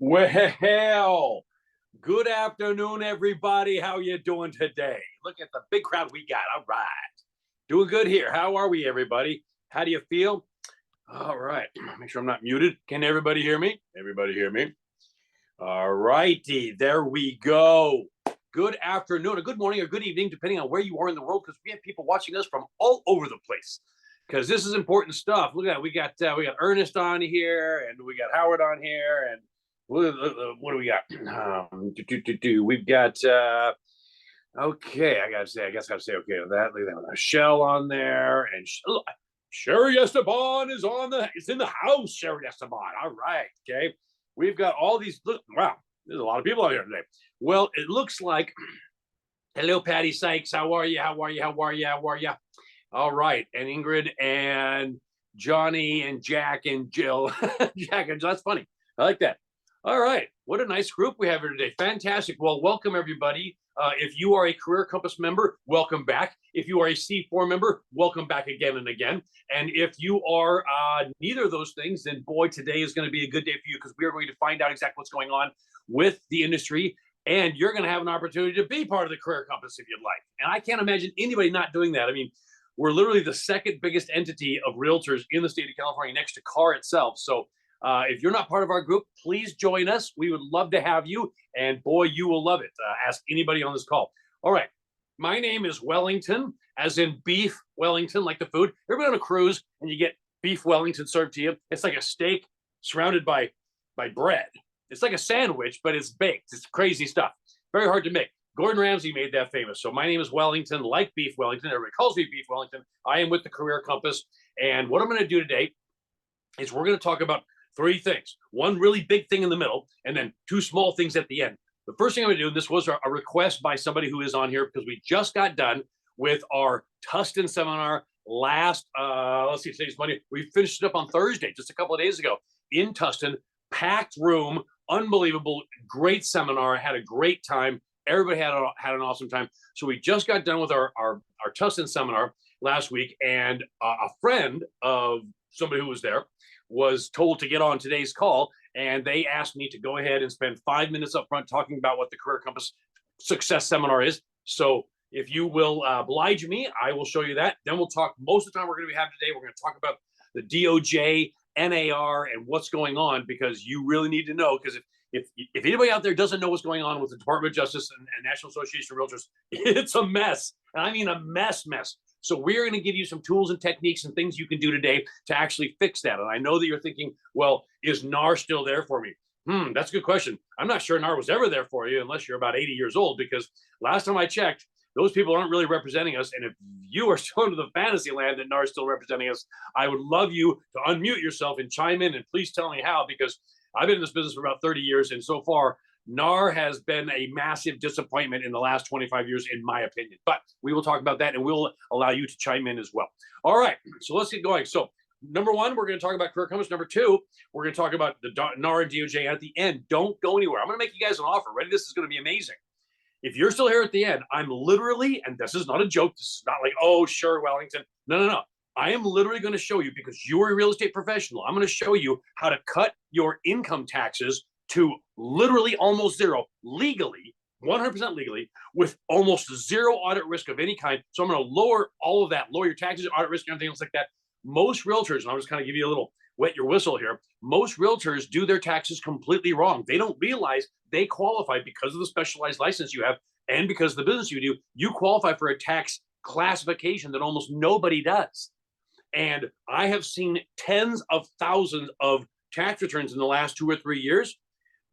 Well, good afternoon, everybody. How you doing today? Look at the big crowd we got. All right. Doing good here. How are we, everybody? How do you feel? All right. Make sure I'm not muted. Can everybody hear me? Everybody hear me? All righty. There we go. Good afternoon, or good morning, or good evening, depending on where you are in the world, because we have people watching us from all over the place. Because this is important stuff. Look at that. We got Ernest on here, and we got Howard on here, and what do we got? We've got okay. I guess I gotta say okay to that. Look at that. Michelle on there, and Sherry Esteban is it's in the house. Sherry Esteban. All right. Okay. We've got all these. Look, wow, there's a lot of people out here today. Well, it looks like. Hello, Patty Sykes. How are you? How are you? How are you? How are you? All right. And Ingrid and Johnny and Jack and Jill. Jack and Jill. That's funny. I like that. All right. What a nice group we have here today. Fantastic. Well, welcome, everybody. If you are a Career Compass member, welcome back. If you are a C4 member, welcome back again and again. And if you are neither of those things, then boy, today is going to be a good day for you, because we are going to find out exactly what's going on with the industry. And you're going to have an opportunity to be part of the Career Compass if you'd like. And I can't imagine anybody not doing that. I mean, we're literally the second biggest entity of realtors in the state of California, next to CAR itself. So if you're not part of our group, please join us. We would love to have you. And boy, you will love it. Ask anybody on this call. All right. My name is Wellington, as in beef Wellington, like the food. Ever been on a cruise and you get beef Wellington served to you? It's like a steak surrounded by bread. It's like a sandwich, but it's baked. It's crazy stuff. Very hard to make. Gordon Ramsay made that famous. So my name is Wellington, like beef Wellington. Everybody calls me beef Wellington. I am with the Career Compass. And what I'm going to do today is we're going to talk about three things. One really big thing in the middle, and then two small things at the end. The first thing I'm going to do, and this was a request by somebody who is on here, because we just got done with our Tustin seminar last, let's see, today's Monday. We finished it up on Thursday, just a couple of days ago, in Tustin. Packed room, unbelievable, great seminar. I had a great time. Everybody had an awesome time. So we just got done with our Tustin seminar last week, and a friend of somebody who was there was told to get on today's call, and they asked me to go ahead and spend 5 minutes up front talking about what the Career Compass Success Seminar is. So if you will oblige me, I will show you that. Then we'll talk. Most of the time we're going to have today, we're going to talk about the DOJ, NAR, and what's going on, because you really need to know. Because if anybody out there doesn't know what's going on with the Department of Justice and National Association of Realtors, it's a mess. And I mean a mess. So we're going to give you some tools and techniques and things you can do today to actually fix that. And I know that you're thinking, well, is NAR still there for me? That's a good question. I'm not sure NAR was ever there for you unless you're about 80 years old, because last time I checked, those people aren't really representing us. And if you are still into the fantasy land that NAR is still representing us, I would love you to unmute yourself and chime in, and please tell me how, because I've been in this business for about 30 years. And so far, NAR has been a massive disappointment in the last 25 years, in my opinion. But we will talk about that, and we'll allow you to chime in as well. All right, so let's get going. So number one, we're going to talk about Career Compass. Number two, we're going to talk about the NAR and DOJ. At the end, don't go anywhere. I'm going to make you guys an offer. Ready? This is going to be amazing. If you're still here at the end, I'm literally, and this is not a joke, this is not like, oh, sure, Wellington. No. I am literally going to show you, because you're a real estate professional, I'm going to show you how to cut your income taxes to literally almost zero, legally, 100% legally, with almost zero audit risk of any kind. So I'm going to lower all of that, lower your taxes, audit risk, and everything else like that. Most realtors, and I'll just kind of give you a little wet your whistle here, most realtors do their taxes completely wrong. They don't realize they qualify because of the specialized license you have, and because of the business you do, you qualify for a tax classification that almost nobody does. And I have seen tens of thousands of tax returns in the last 2 or 3 years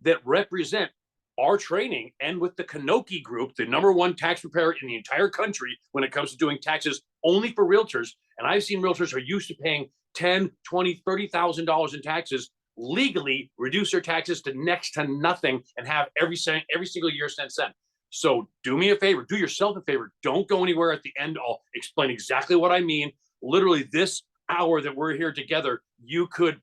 that represent our training. And with the Kanoki Group, the #1 tax preparer in the entire country when it comes to doing taxes only for realtors. And I've seen realtors who are used to paying $10,000, $20,000, $30,000 in taxes legally reduce their taxes to next to nothing and have every single year since then. So do me a favor, do yourself a favor. Don't go anywhere. At the end, I'll explain exactly what I mean. Literally this hour that we're here together, you could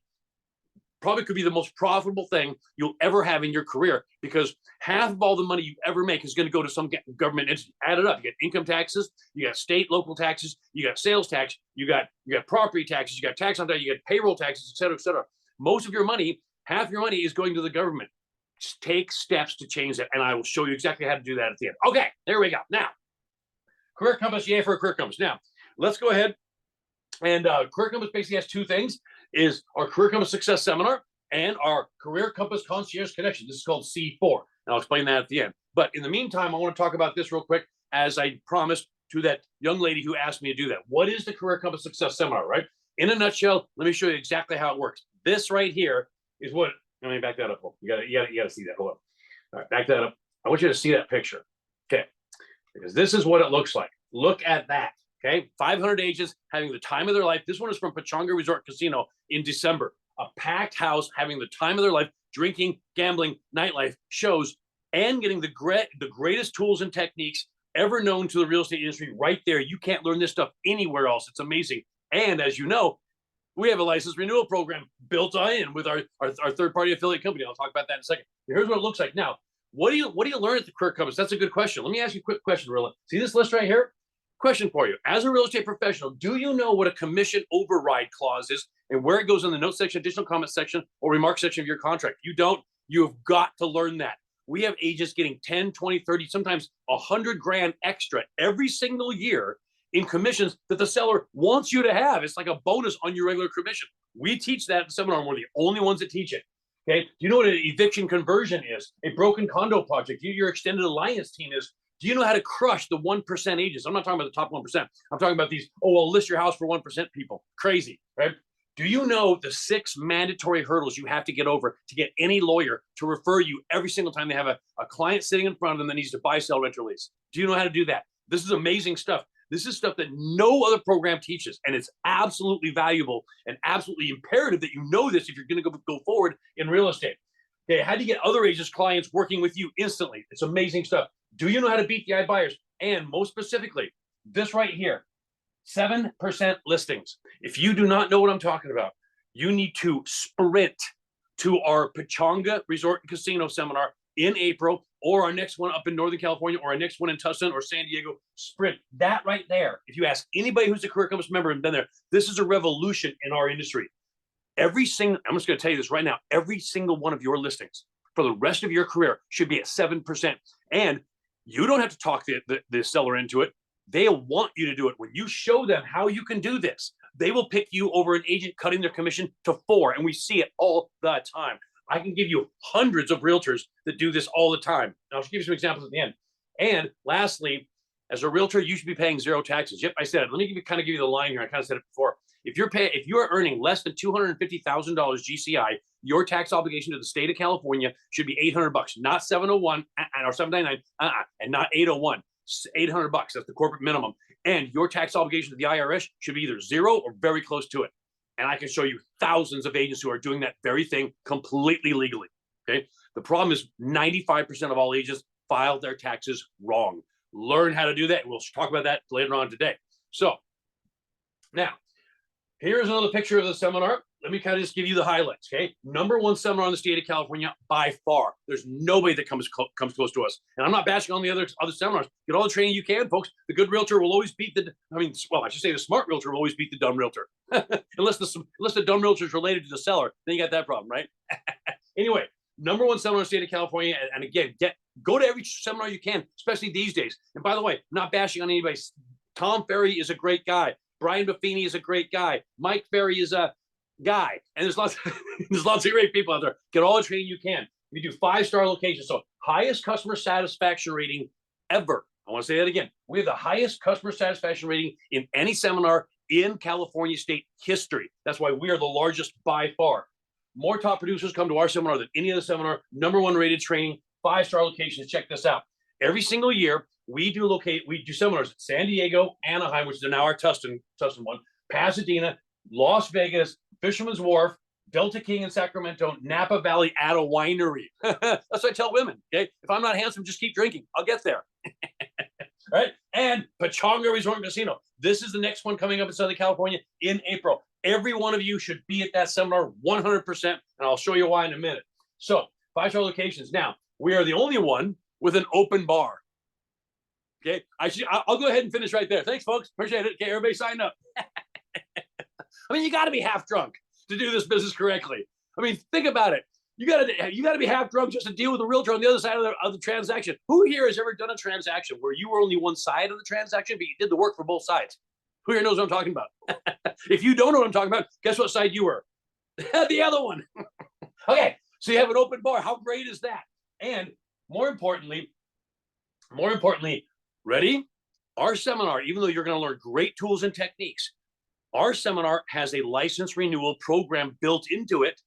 be the most profitable thing you'll ever have in your career, because half of all the money you ever make is going to go to some government entity. Add it up. You got income taxes, you got state, local taxes, you got sales tax, you got property taxes, you got tax on that, you got payroll taxes, et cetera, et cetera. Most of your money, half your money is going to the government. take steps to change that. And I will show you exactly how to do that at the end. Okay, there we go. Now, Career Compass, yay for a Career Compass. Now, let's go ahead. And Career Compass basically has two things, is our Career Compass Success Seminar and our Career Compass Concierge Connection. This is called C4. And I'll explain that at the end. But in the meantime, I want to talk about this real quick, as I promised to that young lady who asked me to do that. What is the Career Compass Success Seminar, right? In a nutshell, let me show you exactly how it works. This right here is what, let me back that up. You gotta see that. Hold on. All right, back that up. I want you to see that picture. Okay. Because this is what it looks like. Look at that. Okay. 500 agents having the time of their life. This one is from Pechanga Resort Casino in December. A packed house, having the time of their life, drinking, gambling, nightlife, shows, and getting the greatest tools and techniques ever known to the real estate industry right there. You can't learn this stuff anywhere else. It's amazing. And as you know, we have a license renewal program built in with our third-party affiliate company. I'll talk about that in a second. Here's what it looks like. Now, what do you learn at the Career Compass? That's a good question. Let me ask you a quick question, Rilla. See this list right here? Question for you. As a real estate professional, do you know what a commission override clause is and where it goes in the note section, additional comment section, or remark section of your contract? You don't. You've got to learn that. We have agents getting 10, 20, 30, sometimes 100 grand extra every single year in commissions that the seller wants you to have. It's like a bonus on your regular commission. We teach that at the seminar, and we're the only ones that teach it. Okay. Do you know what an eviction conversion is? A broken condo project. Your extended alliance team is. Do you know how to crush the 1% agents? I'm not talking about the top 1%. I'm talking about these, oh, well, list your house for 1% people. Crazy, right? Do you know the 6 mandatory hurdles you have to get over to get any lawyer to refer you every single time they have a client sitting in front of them that needs to buy, sell, rent, or lease? Do you know how to do that? This is amazing stuff. This is stuff that no other program teaches, and it's absolutely valuable and absolutely imperative that you know this if you're going to go forward in real estate. Okay, how do you get other agents' clients working with you instantly? It's amazing stuff. Do you know how to beat the iBuyers? And most specifically, this right here, 7% listings. If you do not know what I'm talking about, you need to sprint to our Pechanga Resort and Casino seminar in April, or our next one up in Northern California, or our next one in Tucson or San Diego. Sprint. That right there. If you ask anybody who's a Career Compass member and been there, this is a revolution in our industry. I'm just going to tell you this right now. Every single one of your listings for the rest of your career should be at 7%. And you don't have to talk the seller into it. They want you to do it. When you show them how you can do this, they will pick you over an agent cutting their commission to 4. And we see it all the time. I can give you hundreds of realtors that do this all the time. And I'll give you some examples at the end. And lastly, as a realtor, you should be paying 0 taxes. Yep, I said it. Let me give you the line here. I kind of said it before. If you're earning less than $250,000 GCI, your tax obligation to the state of California should be $800, not $701 or $799, and not $801. $800. That's the corporate minimum. And your tax obligation to the IRS should be either 0 or very close to it. And I can show you thousands of agents who are doing that very thing completely legally. Okay. The problem is 95% of all agents file their taxes wrong. Learn how to do that. We'll talk about that later on today. So now, here's another picture of the seminar. Let me kind of just give you the highlights, okay? #1 seminar in the state of California by far. There's nobody that comes close to us. And I'm not bashing on the other seminars. Get all the training you can, folks. The good realtor will always beat the smart realtor will always beat the dumb realtor. unless the dumb realtor is related to the seller, then you got that problem, right? Anyway, #1 seminar in the state of California. And again, go to every seminar you can, especially these days. And by the way, I'm not bashing on anybody. Tom Ferry is a great guy. Brian Buffini is a great guy. Mike Ferry is a guy. And there's lots of great people out there. Get all the training you can. We do 5-star locations. So highest customer satisfaction rating ever. I want to say that again. We have the highest customer satisfaction rating in any seminar in California state history. That's why we are the largest by far. More top producers come to our seminar than any other seminar. #1 rated training, 5-star locations. Check this out. Every single year, we do seminars at San Diego, Anaheim, which is now our Tustin one, Pasadena, Las Vegas, Fisherman's Wharf, Delta King in Sacramento, Napa Valley at a winery. That's what I tell women. Okay, if I'm not handsome, just keep drinking. I'll get there. Right? And Pechanga Resort and Casino. This is the next one coming up in Southern California in April. Every one of you should be at that seminar 100%, and I'll show you why in a minute. So 5-star locations. Now, we are the only one with an open bar. Okay, I'll go ahead and finish right there. Thanks, folks. Appreciate it. Okay, everybody sign up. I mean, you got to be half drunk to do this business correctly. I mean, think about it. You gotta be half drunk just to deal with a realtor on the other side of the transaction. Who here has ever done a transaction where you were only one side of the transaction, but you did the work for both sides? Who here knows what I'm talking about? If you don't know what I'm talking about, guess what side you were? The other one. Okay, so you have an open bar. How great is that? And more importantly, ready? Our seminar, even though you're going to learn great tools and techniques, our seminar has a license renewal program built into it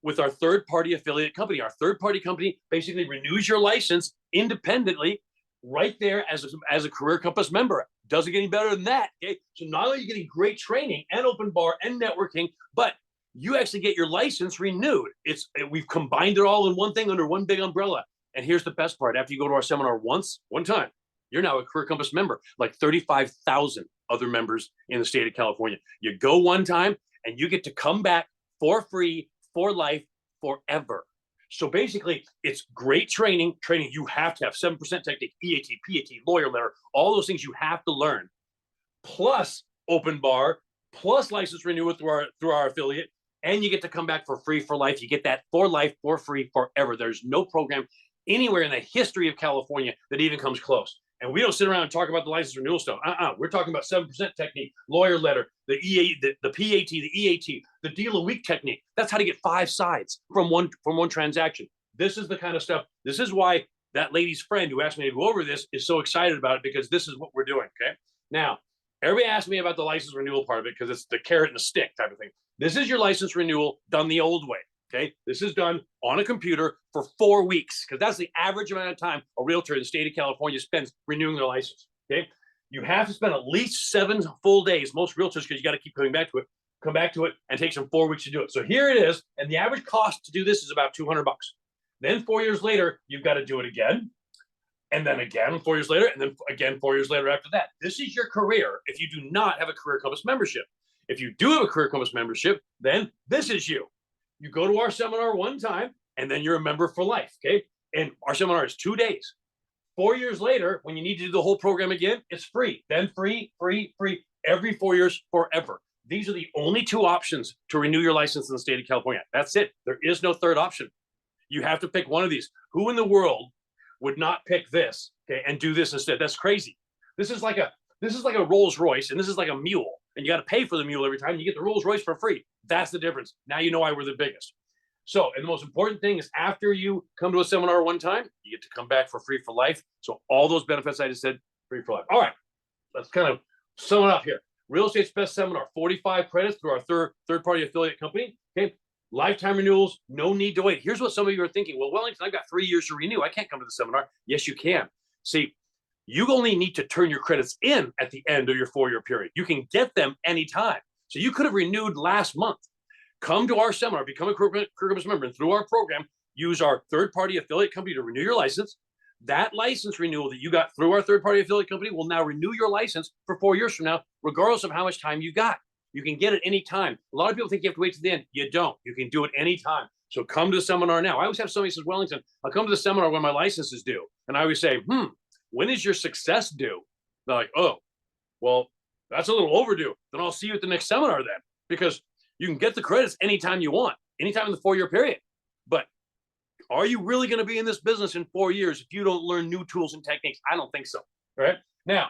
with our third-party affiliate company. Our third-party company basically renews your license independently right there as a Career Compass member. Doesn't get any better than that. Okay, so not only are you getting great training and open bar and networking, but you actually get your license renewed. We've combined it all in one thing under one big umbrella. And here's the best part: after you go to our seminar one time, you're now a Career Compass member, like 35,000 other members in the state of California. You go one time and you get to come back for free, for life, forever. So basically, it's great training you have to have, 7% technique, EAT, PAT, lawyer letter, all those things you have to learn, plus open bar, plus license renewal through our affiliate, and you get to come back for free for life. You get that for life, for free, forever. There's no program anywhere in the history of California that even comes close. And we don't sit around and talk about the license renewal stuff. We're talking about 7% technique, lawyer letter, the PAT, the EAT, the deal a week technique. That's how to get 5 sides from one transaction. This is the kind of stuff. This is why that lady's friend who asked me to go over this is so excited about it, because this is what we're doing. Okay. Now, everybody asked me about the license renewal part of it because it's the carrot and the stick type of thing. This is your license renewal done the old way. Okay, this is done on a computer for 4 weeks, because that's the average amount of time a realtor in the state of California spends renewing their license. Okay, you have to spend at least 7 full days, most realtors, because you got to keep coming back to it, come back to it, and take some 4 weeks to do it. So here it is, and the average cost to do this is about $200. Then 4 years later, you've got to do it again, and then again 4 years later, and then again 4 years later after that. This is your career if you do not have a Career Compass membership. If you do have a Career Compass membership, then this is you. You go to our seminar one time, and then you're a member for life, okay? And our seminar is 2 days. 4 years later, when you need to do the whole program again, it's free. Then free, every 4 years, forever. These are the only 2 options to renew your license in the state of California. That's it. There is no third option. You have to pick one of these. Who in the world would not pick this, okay, and do this instead? That's crazy. This is like a Rolls Royce, and this is like a mule. And you got to pay for the mule every time. You get the Rolls Royce for free. That's the difference. Now you know why we're the biggest. So, and the most important thing is, after you come to a seminar one time, you get to come back for free for life. So all those benefits I just said, free for life. All right, let's kind of sum it up here. Real Estate's Best Seminar, 45 credits through our third-party affiliate company. Okay, lifetime renewals, no need to wait. Here's what some of you are thinking. Well, Wellington, I've got 3 years to renew. I can't come to the seminar. Yes, you can. See, you only need to turn your credits in at the end of your 4-year period. You can get them anytime. So you could have renewed last month. Come to our seminar, become a Career Compass member, and through our program, use our third-party affiliate company to renew your license. That license renewal that you got through our third-party affiliate company will now renew your license for 4 years from now, regardless of how much time you got. You can get it anytime. A lot of people think you have to wait to the end. You don't. You can do it anytime. So come to the seminar now. I always have somebody who says, Wellington, I'll come to the seminar when my license is due. And I always say, when is your success due? They're like, oh, well, that's a little overdue. Then I'll see you at the next seminar then, because you can get the credits anytime you want, anytime in the 4-year period. But are you really going to be in this business in 4 years if you don't learn new tools and techniques? I don't think so. All right. Now,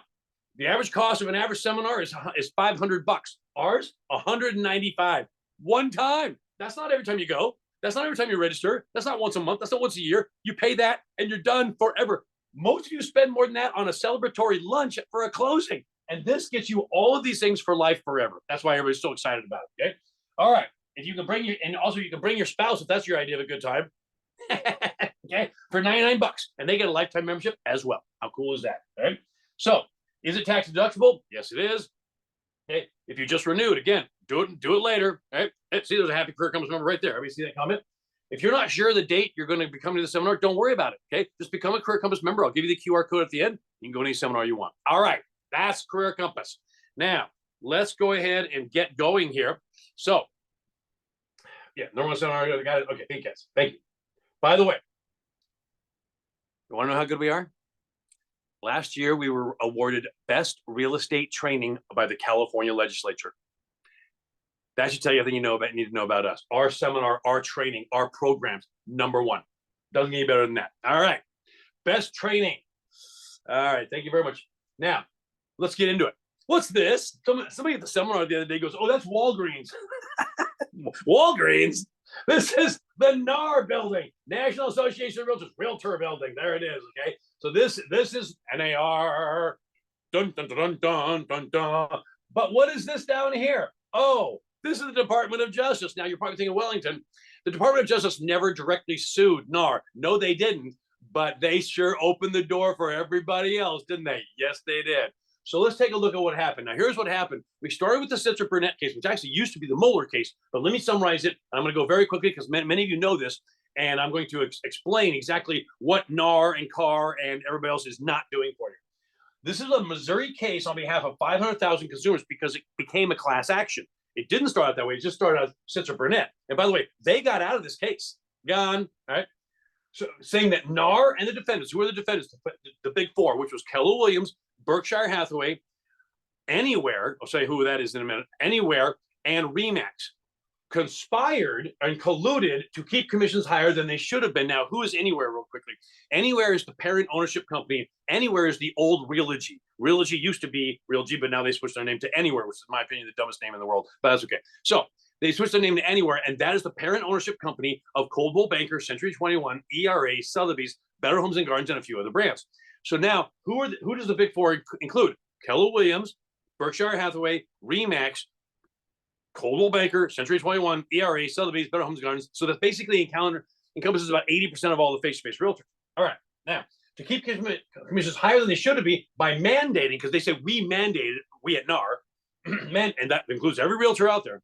the average cost of an average seminar is $500. Ours, $195. One time. That's not every time you go. That's not every time you register. That's not once a month. That's not once a year. You pay that and you're done forever. Most of you spend more than that on a celebratory lunch for a closing. And this gets you all of these things for life forever. That's why everybody's so excited about it. Okay. All right. If you can bring and also you can bring your spouse if that's your idea of a good time. Okay. For $99. And they get a lifetime membership as well. How cool is that? Okay. So is it tax deductible? Yes, it is. Okay. If you just renewed, again, do it later. Right. See, there's a happy Career Compass member right there. Everybody see that comment? If you're not sure the date you're going to be coming to the seminar, don't worry about it. Okay. Just become a Career Compass member. I'll give you the QR code at the end. You can go to any seminar you want. All right. That's Career Compass. Now, let's go ahead and get going here. So, yeah, number 1 seminar. I got it. Okay. Thank you, guys. Thank you. By the way, you want to know how good we are? Last year, we were awarded Best Real Estate Training by the California Legislature. That should tell you everything you need to know about us. Our seminar, our training, our programs, #1. Doesn't get any better than that. All right. Best training. All right. Thank you very much. Now, let's get into it. What's this? Somebody at the seminar the other day goes, oh, that's Walgreens. Walgreens? This is the NAR building, National Association of Realtors, Realtor building. There it is, okay? So this is NAR. Dun, dun, dun, dun, dun, dun. But what is this down here? Oh, this is the Department of Justice. Now, you're probably thinking Wellington. The Department of Justice never directly sued NAR. No, they didn't, but they sure opened the door for everybody else, didn't they? Yes, they did. So let's take a look at what happened. Now, here's what happened. We started with the Sitzer Burnett case, which actually used to be the Moeller case, but let me summarize it. I'm going to go very quickly because many of you know this, and I'm going to explain exactly what NAR and CAR and everybody else is not doing for you. This is a Missouri case on behalf of 500,000 consumers because it became a class action. It didn't start out that way. It just started out Sitzer Burnett. And by the way, they got out of this case. Gone, all right? So saying that NAR and the defendants, who are the defendants? The big four, which was Keller Williams, Berkshire Hathaway, Anywhere, I'll say who that is in a minute, Anywhere, and Remax conspired and colluded to keep commissions higher than they should have been. Now, who is Anywhere, real quickly? Anywhere is the parent ownership company. Anywhere is the old Realogy. Realogy used to be Realgy, but now they switched their name to Anywhere, which is, in my opinion, the dumbest name in the world, but that's okay. So they switched their name to Anywhere, and that is the parent ownership company of Coldwell Banker, Century 21, ERA, Sotheby's, Better Homes and Gardens, and a few other brands. So now, who does the big four include? Keller Williams, Berkshire Hathaway, Remax, Coldwell Banker, Century 21, ERA, Sotheby's, Better Homes and Gardens. So that basically encompasses about 80% of all the face-to-face realtors. All right, now, to keep commissions higher than they should be by mandating, because they said we mandated, we at NAR, and that includes every realtor out there,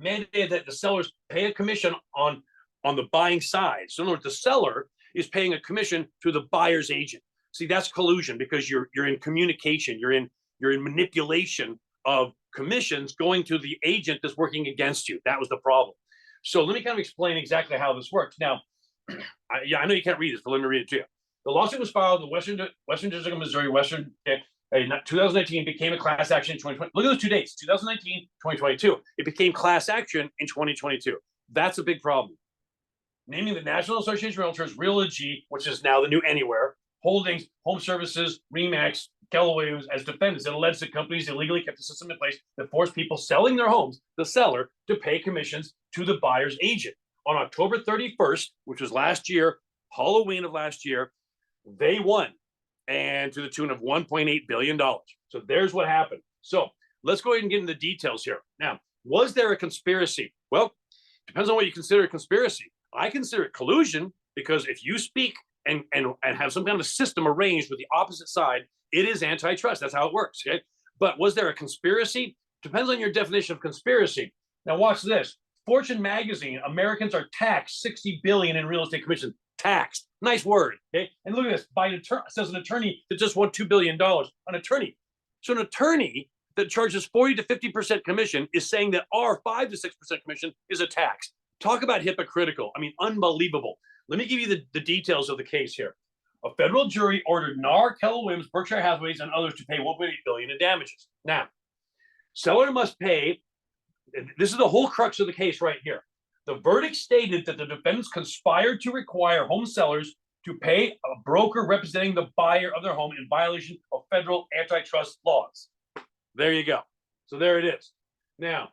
mandated that the sellers pay a commission on the buying side. So in other words, the seller is paying a commission to the buyer's agent. See, that's collusion because you're in communication, you're in manipulation of commissions going to the agent that's working against you. That was the problem. So let me kind of explain exactly how this works. Now, I know you can't read this, but let me read it to you. The lawsuit was filed in the Western District of Missouri, 2019, became a class action in 2020. Look at those two dates, 2019, 2022. It became class action in 2022. That's a big problem. Naming the National Association of Realtors, Realogy, which is now the new Anywhere, Holdings, Home Services, Remax, Keller Williams as defendants. It alleged that companies illegally kept a system in place that forced people selling their homes, the seller, to pay commissions to the buyer's agent. On October 31st, which was last year, Halloween of last year, they won, and to the tune of $1.8 billion. So there's what happened. So let's go ahead and get into the details here. Now, was there a conspiracy? Well, depends on what you consider a conspiracy. I consider it collusion because if you speak and have some kind of a system arranged with the opposite side, it is antitrust. That's how it works. Okay. But was there a conspiracy? Depends on your definition of conspiracy. Now watch this. Fortune magazine, Americans are taxed $60 billion in real estate commissions. Taxed. Nice word. Okay. And look at this. Says an attorney that just won $2 billion. An attorney. So an attorney that charges 40 to 50% commission is saying that our 5 to 6% commission is a tax. Talk about hypocritical. I mean, unbelievable. Let me give you the details of the case here. A federal jury ordered NAR, Keller Williams, Berkshire Hathaway, and others to pay $1.8 billion in damages. Now, seller must pay. This is the whole crux of the case right here. The verdict stated that the defendants conspired to require home sellers to pay a broker representing the buyer of their home in violation of federal antitrust laws. There you go. So there it is. Now,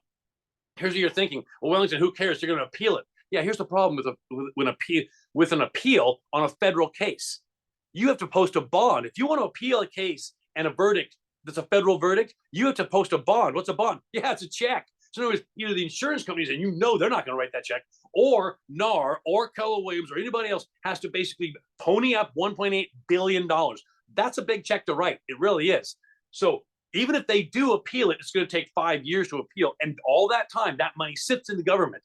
here's what you're thinking. Well, Wellington, who cares? They're going to appeal it. Yeah, here's the problem with an appeal on a federal case. You have to post a bond. If you want to appeal a case and a verdict that's a federal verdict, you have to post a bond. What's a bond? Yeah, it's a check. So in other words, either the insurance companies, and they're not going to write that check, or NAR or Keller Williams or anybody else has to basically pony up $1.8 billion. That's a big check to write. It really is. So even if they do appeal it, it's going to take 5 years to appeal. And all that time, that money sits in the government.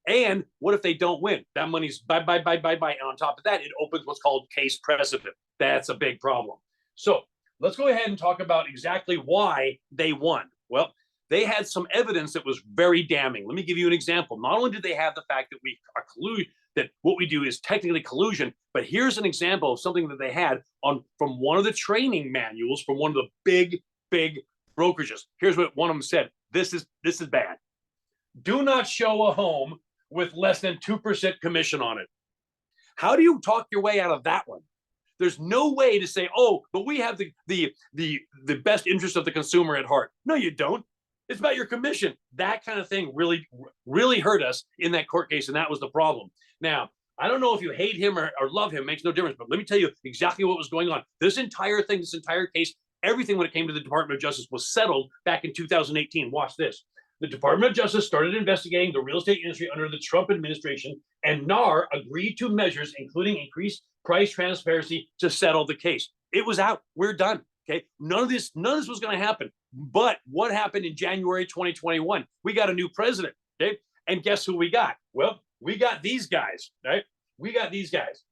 And what if they don't win? That money's bye. And on top of that, it opens what's called case precedent. That's a big problem. So let's go ahead and talk about exactly why they won. Well, they had some evidence that was very damning. Let me give you an example. Not only did they have the fact that we are that what we do is technically collusion, but here's an example of something that they had from one of the training manuals from one of the big brokerages. Here's what one of them said. This is bad. do not show a home with less than 2% commission on it. How do you talk your way out of that one? There's no way to say, oh, but we have the best interest of the consumer at heart. No, you don't. It's about your commission. That kind of thing really hurt us in that court case, and that was the problem. Now, I don't know if you hate him or love him, makes no difference, but let me tell you exactly what was going on. This entire thing, this entire case, everything when it came to the Department of Justice was settled back in 2018. Watch this. The Department of Justice started investigating the real estate industry under the Trump administration, and NAR agreed to measures, including increased price transparency, to settle the case. It was out. We're done. Okay. None of this was going to happen. But what happened in January 2021? We got a new president. Okay. And guess who we got? Well, we got these guys, right? We got these guys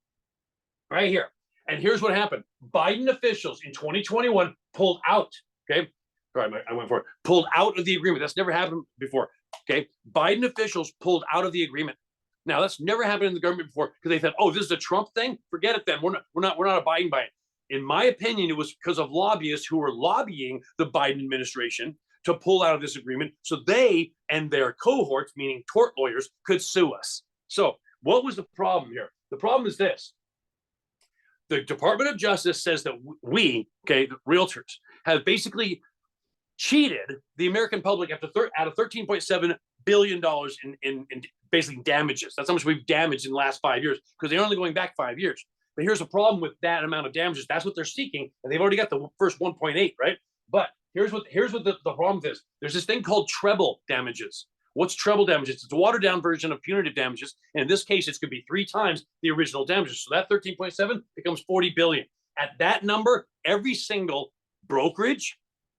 right here. And here's what happened. Biden officials in 2021 pulled out. Okay. Sorry, I went for it. Pulled out of the agreement. That's never happened before. Okay. Biden officials pulled out of the agreement. Now, that's never happened in the government before because they thought, oh, this is a Trump thing. Forget it then. We're not abiding by it. In my opinion, it was because of lobbyists who were lobbying the Biden administration to pull out of this agreement so they and their cohorts, meaning tort lawyers, could sue us. So what was the problem here? The problem is this. The Department of Justice says that we, okay, the realtors, have basically cheated the American public out of $13.7 billion in basically damages. That's how much we've damaged in the last 5 years because they're only going back 5 years. But here's a problem with that amount of damages. That's what they're seeking, and they've already got the first 1.8, right? But here's what the problem is. There's this thing called treble damages. What's treble damages? It's a watered down version of punitive damages, and in this case, it's going to be 3 times the original damages. So that 13.7 becomes 40 billion. At that number, every single brokerage,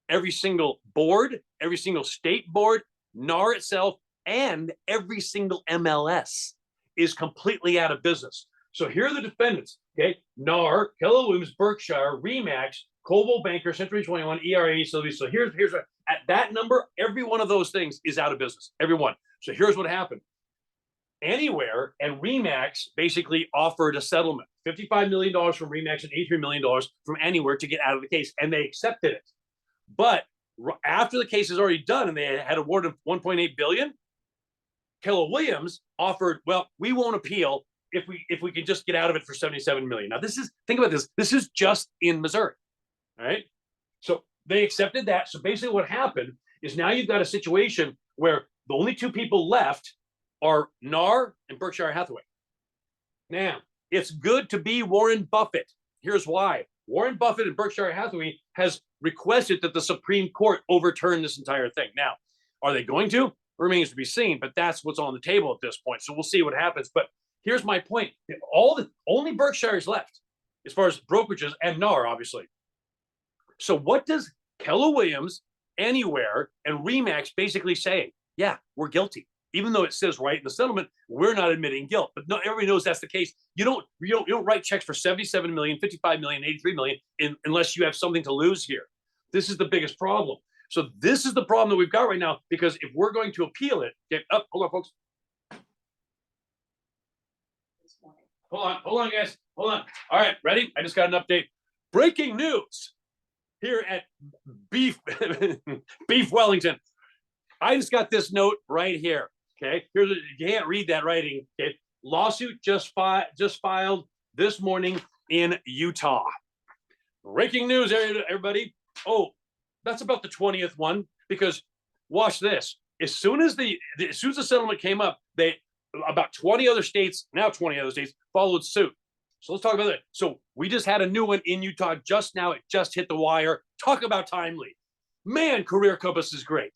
every single board, every single state board, NAR itself, and every single MLS is completely out of business. So here are the defendants, okay? NAR, Keller Williams, Berkshire, Remax, Coldwell Banker, Century 21, ERA. So here's at that number, every one of those things is out of business, every one. So here's what happened. Anywhere and Remax basically offered a settlement, $55 million from Remax and $83 million from Anywhere to get out of the case, and they accepted it. But after the case is already done and they had awarded $1.8 billion, Keller Williams offered, well, we won't appeal if we can just get out of it for $77 million. Now, think about this. This is just in Missouri, all right? So they accepted that. So basically what happened is now you've got a situation where the only 2 people left are NAR and Berkshire Hathaway. Now, it's good to be Warren Buffett. Here's why. Warren Buffett and Berkshire Hathaway has requested that the Supreme Court overturn this entire thing. Now, are they going to? Remains to be seen, but that's what's on the table at this point. So we'll see what happens. But here's my point. Only Berkshire is left as far as brokerages and NAR, obviously. So what does Keller Williams, Anywhere, and Remax basically say? Yeah, we're guilty. Even though it says right in the settlement, we're not admitting guilt. But no, everybody knows that's the case. You don't write checks for 77 million, 55 million, 83 million unless you have something to lose here. This is the biggest problem. So this is the problem that we've got right now, because if we're going to appeal it, hold on, folks. Hold on, guys. Hold on. All right, ready? I just got an update. Breaking news here at Beef Wellington. I just got this note right here. Okay, you can't read that writing. Okay, lawsuit just filed this morning in Utah. Breaking news, everybody. Oh, that's about the 20th one, because watch this. As soon as the settlement came up, about 20 other states followed suit. So let's talk about that. So we just had a new one in Utah just now. It just hit the wire. Talk about timely. Man, Career Compass is great.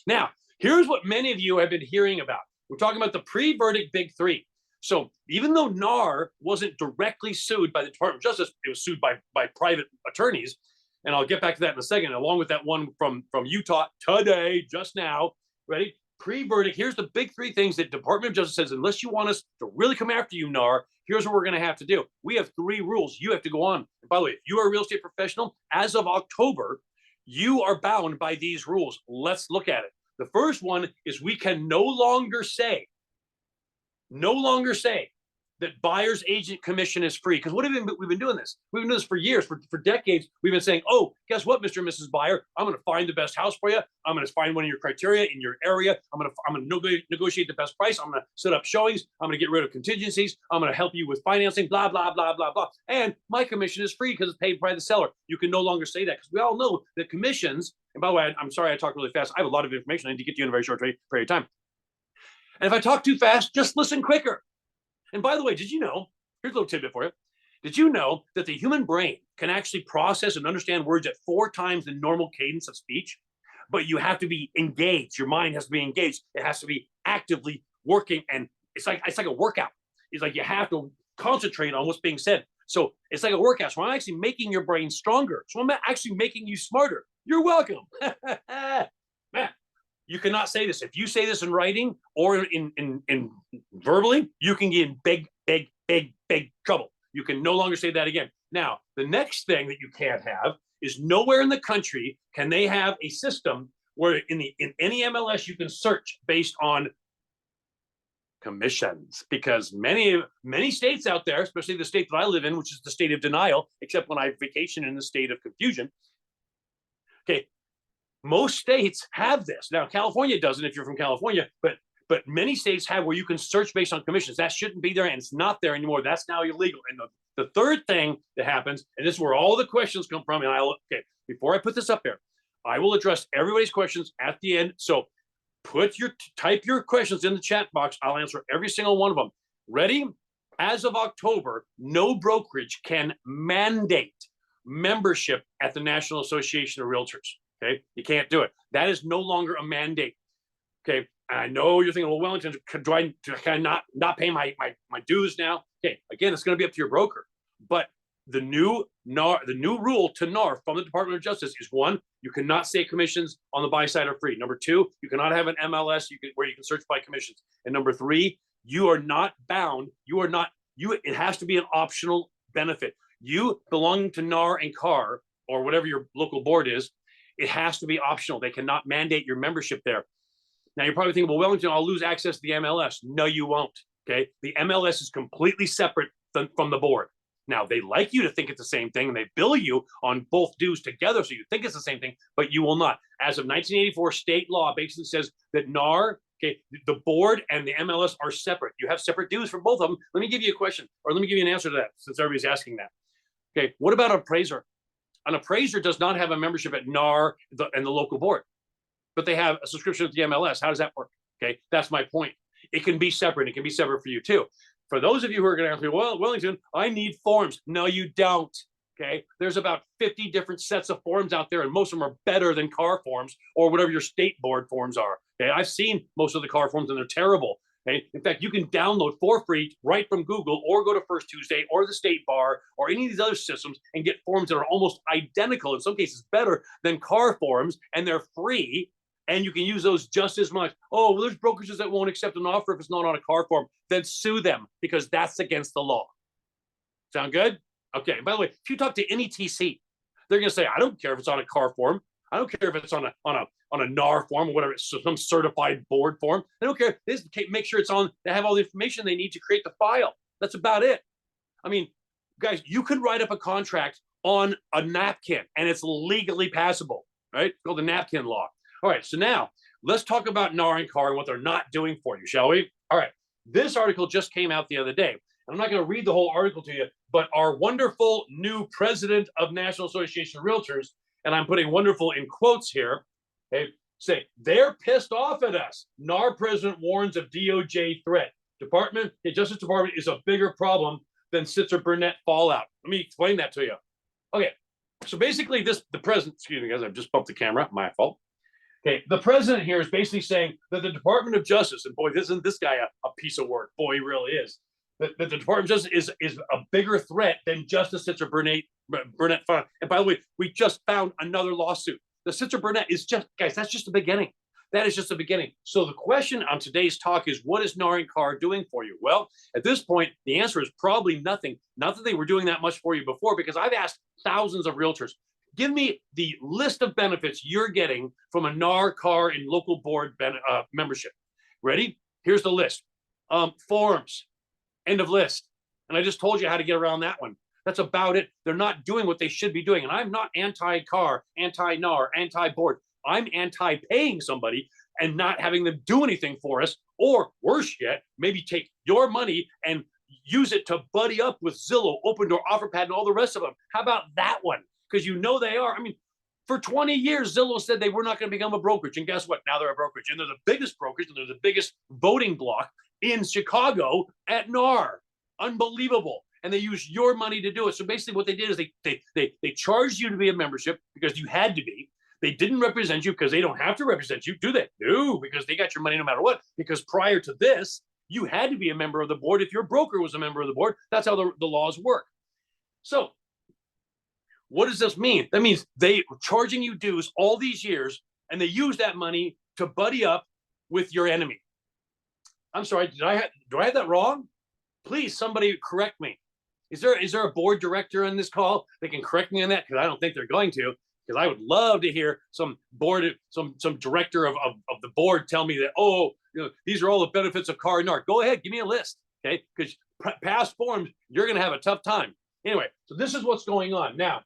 Now, here's what many of you have been hearing about. We're talking about the pre-verdict big 3. So even though NAR wasn't directly sued by the Department of Justice, it was sued by private attorneys. And I'll get back to that in a second, along with that one from Utah today, just now. Ready? Pre-verdict, here's the big 3 things that Department of Justice says, unless you want us to really come after you, NAR, here's what we're going to have to do. We have 3 rules you have to go on. And by the way, if you are a real estate professional, as of October, you are bound by these rules. Let's look at it. The first one is we can no longer say that buyer's agent commission is free. Because what have we've been doing this? We've been doing this for years, for decades. We've been saying, oh, guess what, Mr. and Mrs. Buyer? I'm going to find the best house for you. I'm going to find one of your criteria in your area. I'm going to negotiate the best price. I'm going to set up showings. I'm going to get rid of contingencies. I'm going to help you with financing, blah, blah, blah, blah, blah. And my commission is free because it's paid by the seller. You can no longer say that because we all know that commissions, and by the way, I'm sorry I talk really fast. I have a lot of information I need to get to you in a very short period of time. And if I talk too fast, just listen quicker. And by the way, did you know, here's a little tidbit for you. Did you know that the human brain can actually process and understand words at 4 times the normal cadence of speech? But you have to be engaged. Your mind has to be engaged. It has to be actively working. And it's like a workout. It's like you have to concentrate on what's being said. So it's like a workout. So I'm actually making your brain stronger. So I'm actually making you smarter. You're welcome. Man. You cannot say this. If you say this in writing or in verbally, you can get in big trouble. You can no longer say that again. Now, the next thing that you can't have is nowhere in the country can they have a system where in any MLS you can search based on commissions, because many states out there, especially the state that I live in, which is the state of denial, except when I vacation in the state of confusion. Okay. Most states have this. Now, California doesn't if you're from California, but many states have where you can search based on commissions. That shouldn't be there, and it's not there anymore. That's now illegal. And the third thing that happens, and this is where all the questions come from, and before I put this up there, I will address everybody's questions at the end. So type your questions in the chat box. I'll answer every single one of them. Ready? As of October, no brokerage can mandate membership at the National Association of Realtors. Okay, you can't do it. That is no longer a mandate. Okay, I know you're thinking, well, Wellington, can I not pay my dues now? Okay, again, it's going to be up to your broker. But the new rule to NAR from the Department of Justice is: 1, you cannot say commissions on the buy side are free. Number 2, you cannot have an MLS where you can search by commissions. And number 3, you are not bound. It has to be an optional benefit. You belonging to NAR and CAR or whatever your local board is, it has to be optional. They cannot mandate your membership there. Now, you're probably thinking, well, Wellington, I'll lose access to the MLS. No, you won't. Okay. The MLS is completely separate from the board. Now, they like you to think it's the same thing, and they bill you on both dues together, so you think it's the same thing, but you will not. As of 1984, state law basically says that NAR, okay, the board and the MLS are separate. You have separate dues for both of them. Let me give you a question, or let me give you an answer to that, since everybody's asking that. Okay, what about an appraiser? An appraiser does not have a membership at NAR and the local board, but they have a subscription to the MLS. How does that work? Okay, that's my point. It can be separate. It can be separate for you too. For those of you who are going to ask me, well, Wellington, I need forms. No, you don't. Okay, there's about 50 different sets of forms out there, and most of them are better than CAR forms or whatever your state board forms are. Okay, I've seen most of the CAR forms, and they're terrible. Okay, in fact, you can download for free right from Google, or go to First Tuesday or the State Bar or any of these other systems and get forms that are almost identical, in some cases better than CAR forms, and they're free, and you can use those just as much. Oh, well, there's brokerages that won't accept an offer if it's not on a CAR form. Then sue them, because that's against the law. Sound good? Okay, by the way, if you talk to any TC, they're going to say, I don't care if it's on a CAR form. I don't care if it's on a NAR form or whatever, it's some certified board form. They don't care. They just make sure it's on. They have all the information they need to create the file. That's about it. I mean, guys, you could write up a contract on a napkin and it's legally passable, right? It's called the napkin law. All right, so now let's talk about NAR and CAR and what they're not doing for you, shall we? All right, this article just came out the other day. And I'm not going to read the whole article to you, but our wonderful new president of National Association of Realtors, and I'm putting wonderful in quotes here, okay, say, they're pissed off at us. NAR president warns of DOJ threat. The Justice Department is a bigger problem than Sitzer-Burnett fallout. Let me explain that to you. Okay, so basically the president, excuse me guys, I've just bumped the camera, my fault. Okay, the president here is basically saying that the Department of Justice, and boy, isn't this guy a piece of work? Boy, he really is. That the Department of Justice is a bigger threat than Justice Sitzer-Burnett. And by the way, we just found another lawsuit. The Sitzer-Burnett is just, guys, that's just the beginning. That is just the beginning. So the question on today's talk is, what is NAR and CAR doing for you? Well, at this point, the answer is probably nothing. Not that they were doing that much for you before, because I've asked thousands of realtors, give me the list of benefits you're getting from a NAR, CAR, and local board membership. Ready? Here's the list. Forms. End of list. And I just told you how to get around that one. That's about it. They're not doing what they should be doing. And I'm not anti-car, anti-NAR, anti-board. I'm anti-paying somebody and not having them do anything for us, or worse yet, maybe take your money and use it to buddy up with Zillow, Open Door, OfferPad, and all the rest of them. How about that one? Because you know they are. I mean, for 20 years, Zillow said they were not going to become a brokerage. And guess what? Now they're a brokerage. And they're the biggest brokerage, and they're the biggest voting block in Chicago at NAR. Unbelievable. And they use your money to do it. So basically what they did is they charged you to be a membership because you had to be. They didn't represent you because they don't have to represent you, do they? No, because they got your money no matter what. Because prior to this, you had to be a member of the board. If your broker was a member of the board, that's how the laws work. So what does this mean? That means they were charging you dues all these years, and they use that money to buddy up with your enemy. I'm sorry, do I have that wrong? Please, somebody correct me. Is there a board director on this call that can correct me on that? Because I don't think they're going to. Because I would love to hear some director of the board tell me that, oh, you know, these are all the benefits of car and NAR. Go ahead, give me a list, okay? Because past forms, you're going to have a tough time. Anyway, so this is what's going on now.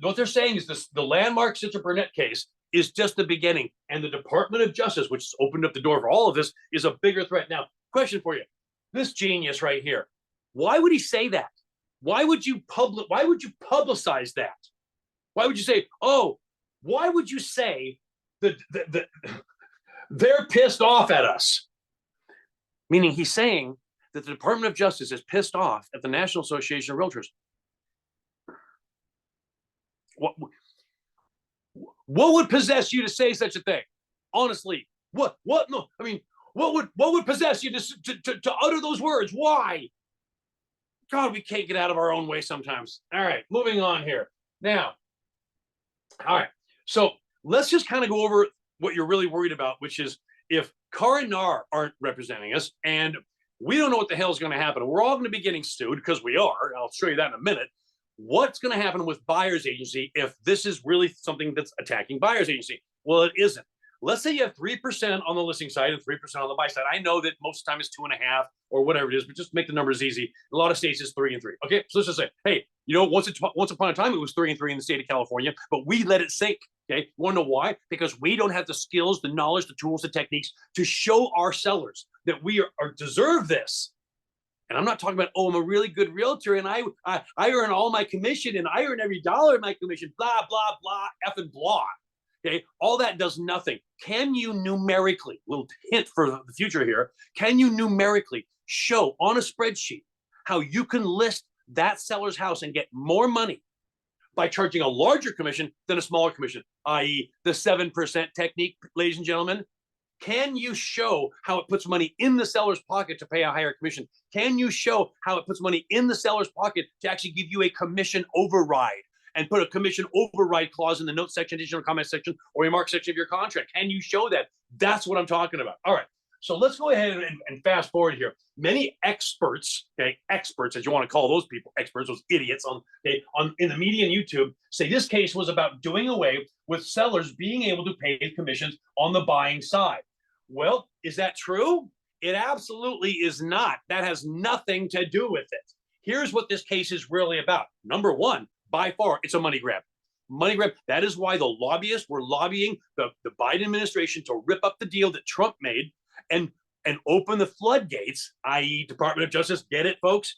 What they're saying is the landmark Sitzer Burnett case is just the beginning, and the Department of Justice, which has opened up the door for all of this, is a bigger threat. Now, question for you: this genius right here, why would he say that? Why would you publicize that? Why would you say, oh, why would you say that they're pissed off at us? Meaning he's saying that the Department of Justice is pissed off at the National Association of Realtors. What would possess you to say such a thing? Honestly, what? No, I mean, what would possess you to utter those words? Why? God, we can't get out of our own way sometimes. All right, moving on here. Now, all right, so let's just kind of go over what you're really worried about, which is if Car and NAR aren't representing us, and we don't know what the hell is going to happen. We're all going to be getting sued, because we are. I'll show you that in a minute. What's going to happen with buyer's agency if this is really something that's attacking buyer's agency? Well, it isn't. Let's say you have 3% on the listing side and 3% on the buy side. I know that most of the time it's 2.5 or whatever it is, but just make the numbers easy. A lot of states it's 3 and 3. Okay, so let's just say, hey, you know, once upon a time it was 3 and 3 in the state of California, but we let it sink. Okay, you want to know why? Because we don't have the skills, the knowledge, the tools, the techniques to show our sellers that we are deserve this. And I'm not talking about, oh, I'm a really good realtor and I earn all my commission and I earn every dollar of my commission, blah, blah, blah, effing blah. Okay, all that does nothing. Can you numerically, little hint for the future here, can you numerically show on a spreadsheet how you can list that seller's house and get more money by charging a larger commission than a smaller commission, i.e. the 7% technique, ladies and gentlemen? Can you show how it puts money in the seller's pocket to pay a higher commission? Can you show how it puts money in the seller's pocket to actually give you a commission override and put a commission override clause in the note section, additional comment section, or remark section of your contract? Can you show that? That's what I'm talking about. All right. So let's go ahead and fast forward here. Many experts, okay, experts, as you want to call those people, experts, those idiots in the media and YouTube, say this case was about doing away with sellers being able to pay commissions on the buying side. Well, is that true? It absolutely is not. That has nothing to do with it. Here's what this case is really about. Number one, by far, it's a money grab. Money grab. That is why the lobbyists were lobbying the Biden administration to rip up the deal that Trump made and open the floodgates, i.e. Department of Justice, get it, folks?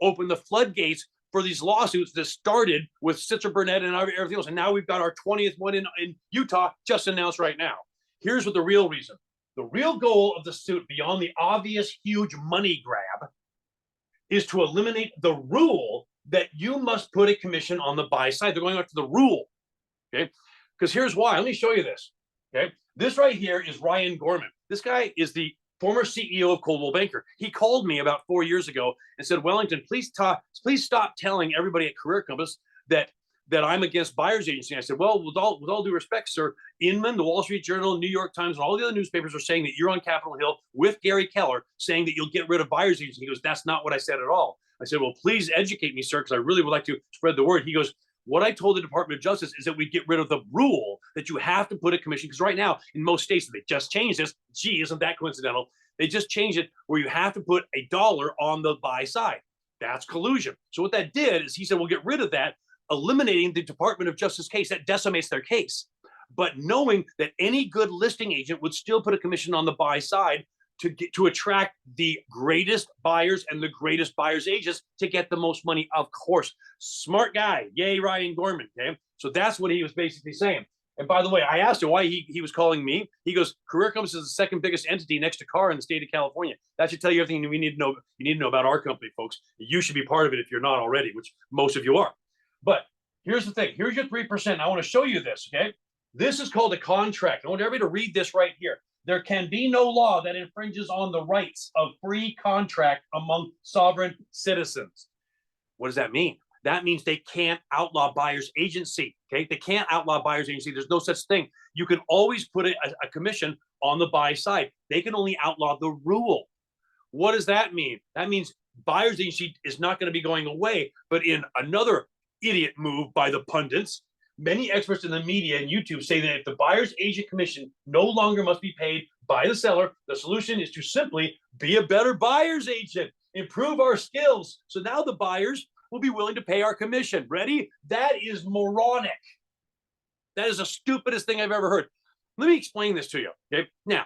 Open the floodgates for these lawsuits that started with Sitzer Burnett and everything else. And now we've got our 20th one in Utah just announced right now. Here's what the real reason. The real goal of the suit, beyond the obvious huge money grab, is to eliminate the rule that you must put a commission on the buy side. They're going after the rule, okay? Because here's why. Let me show you this, okay? This right here is Ryan Gorman. This guy is the former CEO of Coldwell Banker. He called me about 4 years ago and said, Wellington, please stop telling everybody at Career Compass that I'm against buyer's agency. I said, well, with all due respect, sir, Inman, the Wall Street Journal, New York Times, and all the other newspapers are saying that you're on Capitol Hill with Gary Keller saying that you'll get rid of buyer's agency. He goes, that's not what I said at all. I said, well, please educate me, sir, because I really would like to spread the word. He goes, what I told the Department of Justice is that we get rid of the rule that you have to put a commission, because right now in most states, they just changed this. Gee, isn't that coincidental? They just changed it where you have to put $1 on the buy side. That's collusion. So what that did is he said, we'll get rid of that, eliminating the Department of Justice case. That decimates their case. But knowing that any good listing agent would still put a commission on the buy side to attract the greatest buyers and the greatest buyers agents to get the most money, of course. Smart guy. Yay, Ryan Gorman. Okay. So that's what he was basically saying. And by the way, I asked him why he was calling me. He goes, Career Compass is the second biggest entity next to CAR in the state of California. That should tell you everything we need to know. You need to know about our company, folks. You should be part of it if you're not already, which most of you are. But here's the thing. Here's your 3%. I want to show you this, okay? This is called a contract. I want everybody to read this right here. There can be no law that infringes on the rights of free contract among sovereign citizens. What does that mean? That means they can't outlaw buyer's agency, okay? They can't outlaw buyer's agency. There's no such thing. You can always put a commission on the buy side. They can only outlaw the rule. What does that mean? That means buyer's agency is not going to be going away, but in another idiot move by the pundits, many experts in the media and YouTube say that if the buyer's agent commission no longer must be paid by the seller, the solution is to simply be a better buyer's agent, improve our skills. So now the buyers will be willing to pay our commission. Ready? That is moronic. That is the stupidest thing I've ever heard. Let me explain this to you. Okay. Now,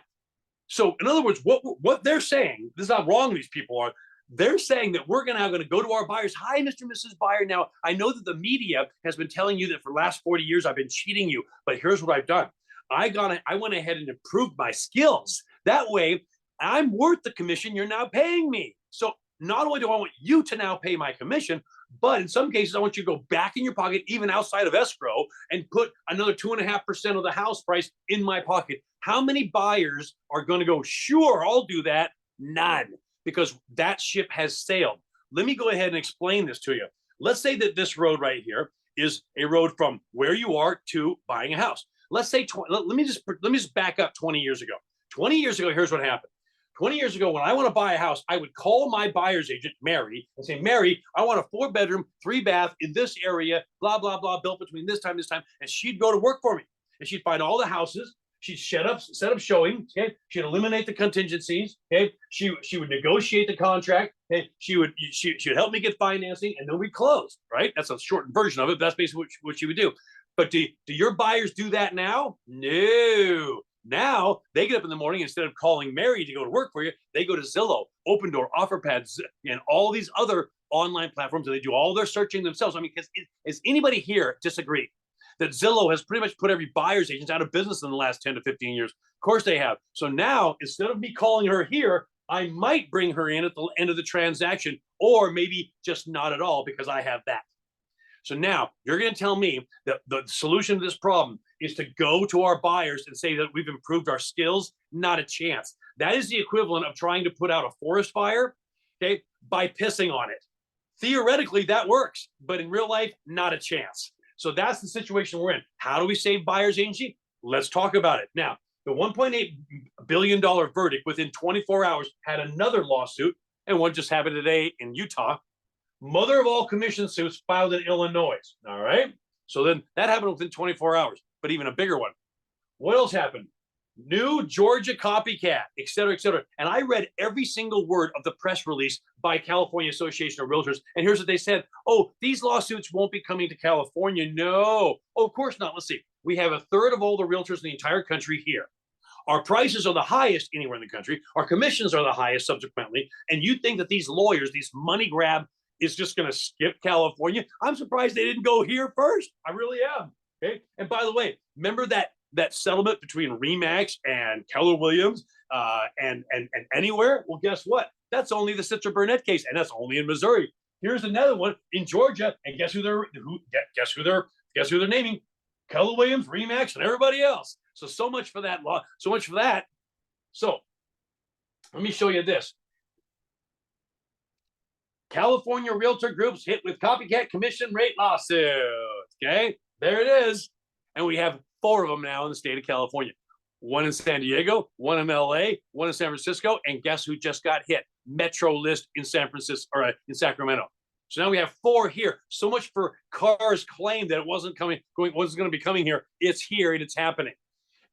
so in other words, what they're saying, this is how wrong these people are. They're saying that we're now going to go to our buyers. Hi, Mr. and Mrs. Buyer. Now, I know that the media has been telling you that for the last 40 years, I've been cheating you, but here's what I've done. I went ahead and improved my skills. That way, I'm worth the commission you're now paying me. So not only do I want you to now pay my commission, but in some cases, I want you to go back in your pocket, even outside of escrow, and put another 2.5% of the house price in my pocket. How many buyers are going to go, sure, I'll do that? None, because that ship has sailed. Let me go ahead and explain this to you. Let's say that this road right here is a road from where you are to buying a house. Let's say, let me just back up 20 years ago. 20 years ago, here's what happened. 20 years ago, when I want to buy a house, I would call my buyer's agent, Mary, and say, Mary, I want a 4-bedroom, 3-bath in this area, blah, blah, blah, built between this time, and she'd go to work for me. And she'd find all the houses. She'd set up showing, okay? She'd eliminate the contingencies, okay? She would negotiate the contract, okay? She would help me get financing, and then we'd close, right? That's a shortened version of it, but that's basically what she would do. But do your buyers do that now? No. Now they get up in the morning, instead of calling Mary to go to work for you, they go to Zillow, Open Door, OfferPad, and all these other online platforms, and they do all their searching themselves. I mean, has anybody here disagree that Zillow has pretty much put every buyer's agent out of business in the last 10 to 15 years? Of course they have. So now, instead of me calling her here, I might bring her in at the end of the transaction, or maybe just not at all, because I have that. So now you're going to tell me that the solution to this problem is to go to our buyers and say that we've improved our skills? Not a chance. That is the equivalent of trying to put out a forest fire, okay, by pissing on it. Theoretically, that works, but in real life, not a chance. So that's the situation we're in. How do we save buyer's agency? Let's talk about it. Now, the $1.8 billion verdict within 24 hours had another lawsuit, and one just happened today in Utah. Mother of all commission suits filed in Illinois. All right. So then that happened within 24 hours, but even a bigger one. What else happened? New Georgia copycat, et cetera, et cetera. And I read every single word of the press release by California Association of Realtors. And here's what they said. Oh, these lawsuits won't be coming to California. No. Oh, of course not. Let's see. We have 1/3 of all the realtors in the entire country here. Our prices are the highest anywhere in the country. Our commissions are the highest subsequently. And you think that these lawyers, these money grab, is just going to skip California? I'm surprised they didn't go here first. I really am. Okay. And by the way, remember that settlement between Remax and Keller Williams and Anywhere? Well, guess what? That's only the Citra Burnett case, and that's only in Missouri. Here's another one in Georgia, and guess who they're naming? Keller Williams, Remax, and everybody else. So much for that law. So much for that. So let me show you this. California Realtor Groups hit with copycat commission rate lawsuit. Okay, there it is. And we have 4 of them now in the state of California. One in San Diego, one in LA, one in San Francisco, and guess who just got hit? Metro List in San Francisco, or in Sacramento. So now we have 4 here. So much for CAR's claim that it wasn't going to be coming here. It's here and it's happening.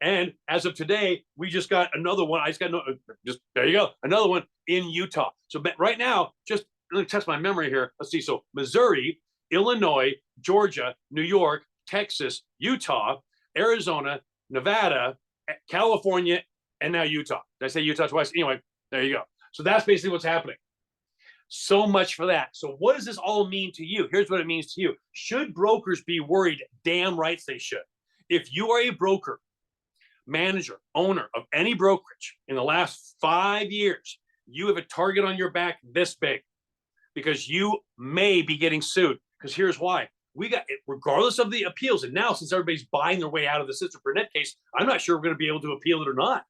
And as of today, we just got another one. I just got there you go, another one in Utah. So right now, just let me test my memory here. Let's see. So Missouri, Illinois, Georgia, New York, Texas, Utah, Arizona, Nevada, California, and now Utah. Did I say Utah twice? Anyway, there you go. So that's basically what's happening. So much for that. So what does this all mean to you? Here's what it means to you. Should brokers be worried? Damn right they should. If you are a broker, manager, owner of any brokerage in the last 5 years, you have a target on your back this big because you may be getting sued. Because here's why. We got, regardless of the appeals, and now since everybody's buying their way out of the Sister Burnett case, I'm not sure we're going to be able to appeal it or not.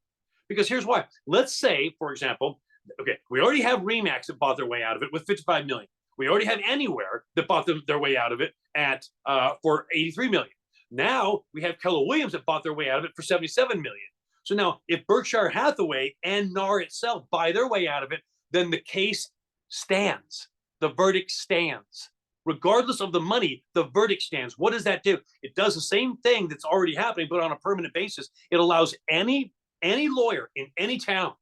Because here's why. Let's say, for example, okay, we already have Remax that bought their way out of it with $55 million. We already have Anywhere that bought their way out of it at for $83 million. Now we have Keller Williams that bought their way out of it for $77 million. So now, if Berkshire Hathaway and NAR itself buy their way out of it, then the case stands. The verdict stands. Regardless of the money, the verdict stands. What does that do? It does the same thing that's already happening, but on a permanent basis. It allows any lawyer in any town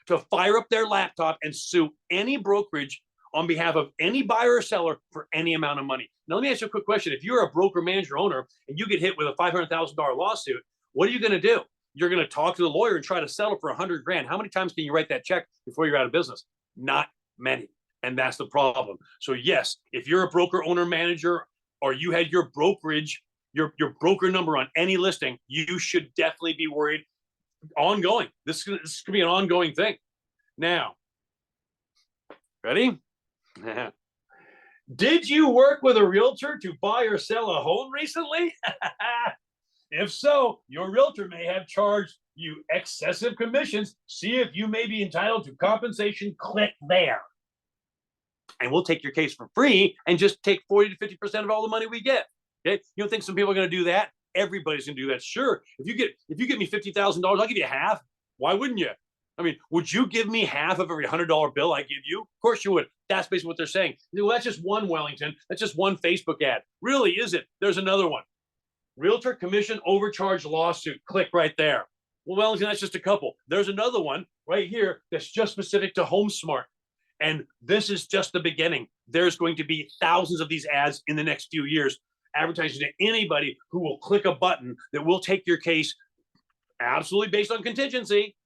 to fire up their laptop and sue any brokerage on behalf of any buyer or seller for any amount of money. Now, let me ask you a quick question. If you're a broker, manager, owner, and you get hit with a $500,000 lawsuit, what are you going to do? You're going to talk to the lawyer and try to settle for $100 grand. How many times can you write that check before you're out of business? Not many. And that's the problem. So yes, if you're a broker, owner, manager, or you had your brokerage, your broker number on any listing, you should definitely be worried. Ongoing. This could be an ongoing thing. Now, ready? Did you work with a realtor to buy or sell a home recently? If so, your realtor may have charged you excessive commissions. See if you may be entitled to compensation. Click there. And we'll take your case for free and just take 40 to 50% of all the money we get. Okay? You don't think some people are going to do that? Everybody's going to do that. Sure. If you get me $50,000, I'll give you half. Why wouldn't you? I mean, would you give me half of every $100 bill I give you? Of course you would. That's basically what they're saying. Well, that's just one Wellington. That's just one Facebook ad. Really, is it? There's another one. Realtor commission overcharge lawsuit. Click right there. Well, Wellington, that's just a couple. There's another one right here that's just specific to HomeSmart. And this is just the beginning. There's going to be thousands of these ads in the next few years, advertising to anybody who will click a button that will take your case absolutely based on contingency,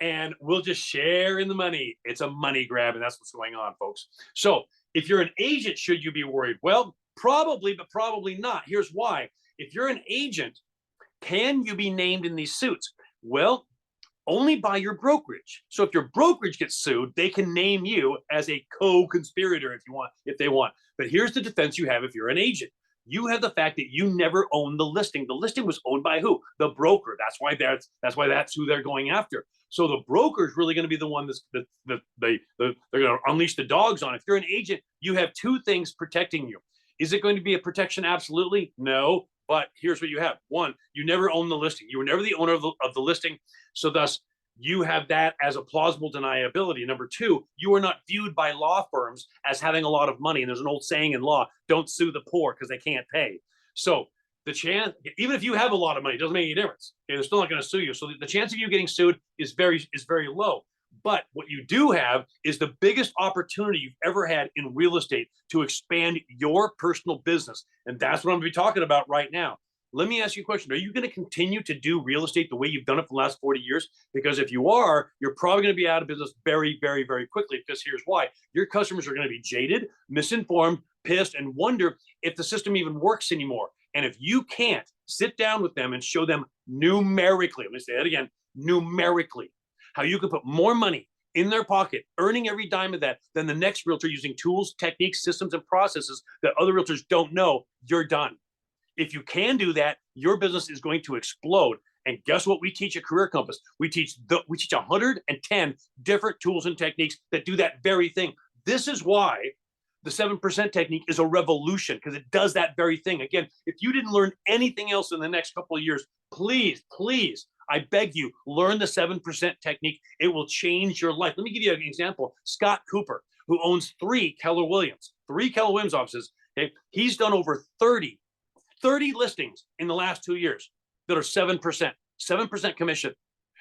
and we'll just share in the money. It's a money grab, and that's what's going on, folks. So if you're an agent, should you be worried? Well, probably, but probably not. Here's why. If you're an agent, can you be named in these suits? Well, only by your brokerage. So if your brokerage gets sued, they can name you as a co-conspirator if they want. But here's the defense you have if you're an agent. You have the fact that you never owned the listing. The listing was owned by who? The broker. That's why that's who they're going after. So the broker is really going to be the one they're going to unleash the dogs on. If you're an agent, you have two things protecting you. Is it going to be a protection? Absolutely. No. But here's what you have. One, you never owned the listing. You were never the owner of the listing. So thus, you have that as a plausible deniability. Number two, you are not viewed by law firms as having a lot of money. And there's an old saying in law, don't sue the poor because they can't pay. So the chance, even if you have a lot of money, it doesn't make any difference. Okay, they're still not going to sue you. So the chance of you getting sued is very low. But what you do have is the biggest opportunity you've ever had in real estate to expand your personal business. And that's what I'm going to be talking about right now. Let me ask you a question. Are you going to continue to do real estate the way you've done it for the last 40 years? Because if you are, you're probably going to be out of business very, very, very quickly. Because here's why. Your customers are going to be jaded, misinformed, pissed, and wonder if the system even works anymore. And if you can't sit down with them and show them numerically, let me say that again, numerically, how you can put more money in their pocket, earning every dime of that, than the next realtor using tools, techniques, systems, and processes that other realtors don't know, you're done. If you can do that, your business is going to explode. And guess what we teach at Career Compass? We teach 110 different tools and techniques that do that very thing. This is why the 7% technique is a revolution, because it does that very thing. Again, if you didn't learn anything else in the next couple of years, please, I beg you, learn the 7% technique. It will change your life. Let me give you an example. Scott Cooper, who owns three Keller Williams offices. Okay? He's done over 30 listings in the last 2 years that are 7%. 7% commission.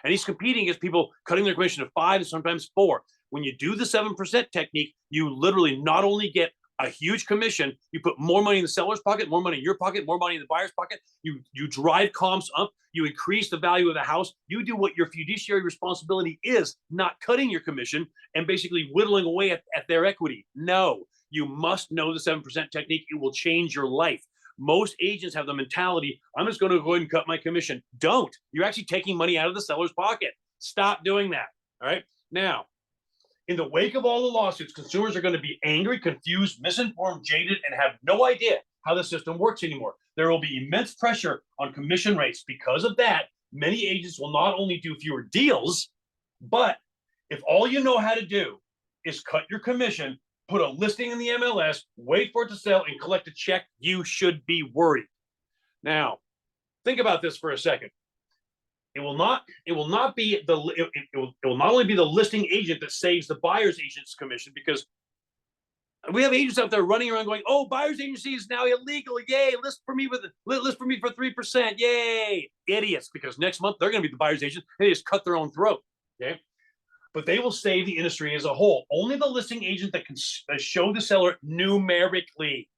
And he's competing against people cutting their commission to 5 and sometimes 4. When you do the 7% technique, you literally not only get a huge commission, you put more money in the seller's pocket, more money in your pocket, more money in the buyer's pocket. You drive comps up, you increase the value of the house. You do what your fiduciary responsibility is, not cutting your commission and basically whittling away at their equity. No, you must know the 7% technique. It will change your life. Most agents have the mentality, I'm just going to go ahead and cut my commission. Don't. You're actually taking money out of the seller's pocket. Stop doing that. All right. Now, in the wake of all the lawsuits, consumers are going to be angry, confused, misinformed, jaded, and have no idea how the system works anymore. There will be immense pressure on commission rates. Because of that, many agents will not only do fewer deals, but if all you know how to do is cut your commission, put a listing in the MLS, wait for it to sell, and collect a check, you should be worried. Now, think about this for a second. It will not only be the listing agent that saves the buyer's agent's commission, because we have agents out there running around going, oh, buyer's agency is now illegal. Yay, list for me for 3%. Yay. Idiots, because next month they're going to be the buyer's agent and they just cut their own throat. Okay. But they will save the industry as a whole. Only the listing agent that can show the seller numerically,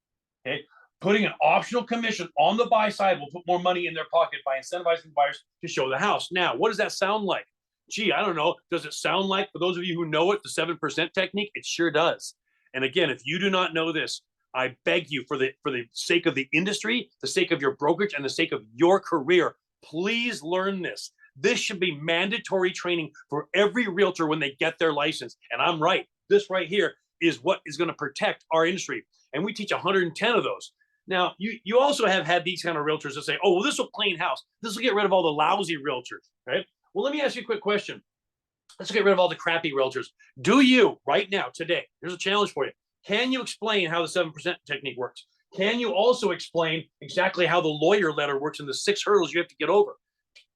okay, putting an optional commission on the buy side will put more money in their pocket by incentivizing buyers to show the house. Now, what does that sound like? Gee, I don't know. Does it sound like, for those of you who know it, the 7% technique? It sure does. And again, if you do not know this, I beg you, for the sake of the industry, the sake of your brokerage, and the sake of your career, please learn this. This should be mandatory training for every realtor when they get their license. And I'm right. This right here is what is going to protect our industry. And we teach 110 of those. Now, you also have had these kind of realtors that say, oh, well, this will clean house. This will get rid of all the lousy realtors, right? Well, let me ask you a quick question. Let's get rid of all the crappy realtors. Do you, right now, today, here's a challenge for you. Can you explain how the 7% technique works? Can you also explain exactly how the lawyer letter works and the 6 hurdles you have to get over?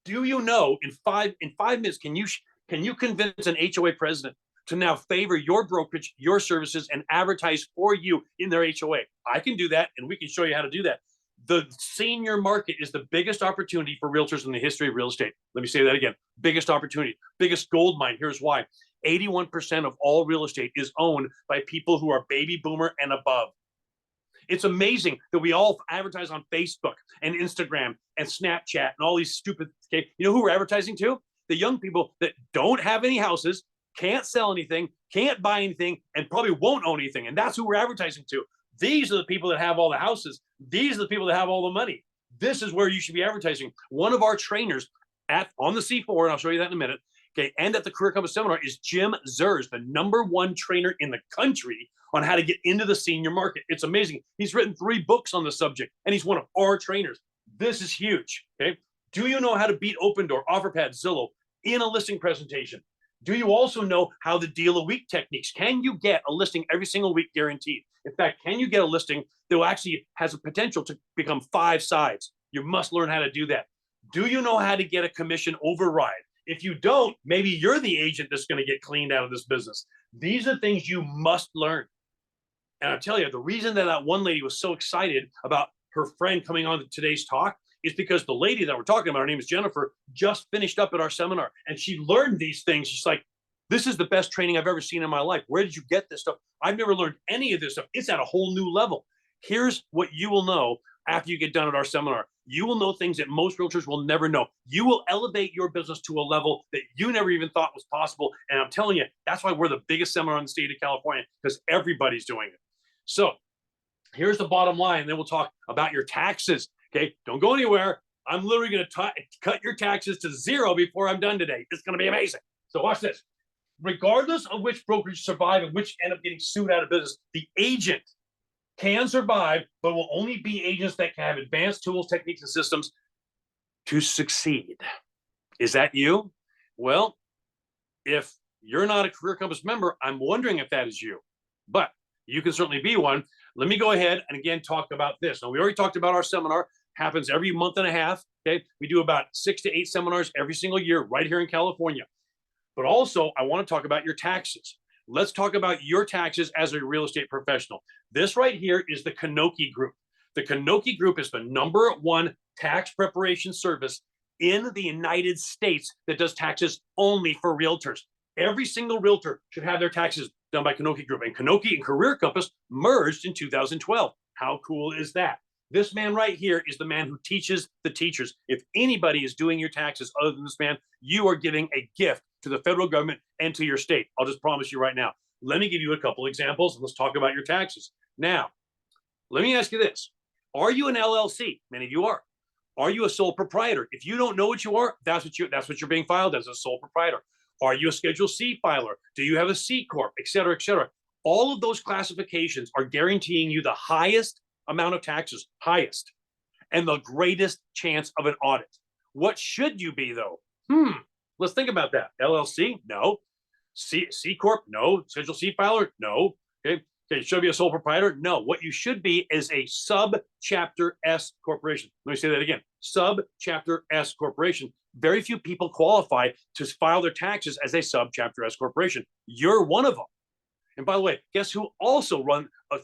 Do you know in 5 minutes, can you convince an HOA president to now favor your brokerage, your services, and advertise for you in their HOA? I can do that, and we can show you how to do that. The senior market is the biggest opportunity for realtors in the history of real estate. Let me say that again. Biggest opportunity, biggest gold mine. Here's why. 81% of all real estate is owned by people who are baby boomer and above. It's amazing that we all advertise on Facebook and Instagram and Snapchat and all these stupid, okay, you know who we're advertising to? The young people that don't have any houses, can't sell anything, can't buy anything, and probably won't own anything. And that's who we're advertising to. These are the people that have all the houses. These are the people that have all the money. This is where you should be advertising. One of our trainers on the C4, and I'll show you that in a minute, okay, and at the Career Compass Seminar is Jim Zers, the #1 trainer in the country on how to get into the senior market. It's amazing. He's written 3 books on the subject, and he's one of our trainers. This is huge, okay? Do you know how to beat Opendoor, OfferPad, Zillow in a listing presentation? Do you also know how the deal a week techniques? Can you get a listing every single week guaranteed? In fact, can you get a listing that actually has a potential to become 5 sides? You must learn how to do that. Do you know how to get a commission override? If you don't, maybe you're the agent that's going to get cleaned out of this business. These are things you must learn. And I'll tell you, the reason that one lady was so excited about her friend coming on to today's talk is because the lady that we're talking about, her name is Jennifer, just finished up at our seminar, and she learned these things. She's like, this is the best training I've ever seen in my life. Where did you get this stuff? I've never learned any of this stuff. It's at a whole new level. Here's what you will know after you get done at our seminar. You will know things that most realtors will never know. You will elevate your business to a level that you never even thought was possible. And I'm telling you, that's why we're the biggest seminar in the state of California, because everybody's doing it. So here's the bottom line. And then we'll talk about your taxes. Okay, don't go anywhere. I'm literally going to cut your taxes to 0 before I'm done today. It's going to be amazing. So watch this. Regardless of which brokerage survive and which end up getting sued out of business, the agent can survive, but will only be agents that can have advanced tools, techniques, and systems to succeed. Is that you? Well, if you're not a Career Compass member, I'm wondering if that is you. But you can certainly be one. Let me go ahead and again talk about this. Now, we already talked about our seminar. Happens every month and a half. Okay, we do about 6 to 8 seminars every single year right here in California. But also, I want to talk about your taxes. Let's talk about your taxes as a real estate professional. This right here is the Kanoki Group. The Kanoki Group is the #1 tax preparation service in the United States that does taxes only for realtors. Every single realtor should have their taxes done by Kanoki Group. And Kanoki and Career Compass merged in 2012. How cool is that? This man right here is the man who teaches the teachers. If anybody is doing your taxes other than this man, you are giving a gift to the federal government and to your state. I'll just promise you right now. Let me give you a couple examples and let's talk about your taxes. Now, let me ask you this. Are you an LLC? Many of you are. Are you a sole proprietor? If you don't know what you are, that's what you're being filed as, a sole proprietor. Are you a Schedule C filer? Do you have a C Corp, et cetera, et cetera? All of those classifications are guaranteeing you the highest amount of taxes, highest, and the greatest chance of an audit. What should you be though? Let's think about that. LLC? No. C Corp? No. Schedule C filer? No. Okay. Should be a sole proprietor? No. What you should be is a subchapter S corporation. Let me say that again. Subchapter S corporation. Very few people qualify to file their taxes as a subchapter S corporation. You're one of them. And by the way, guess who also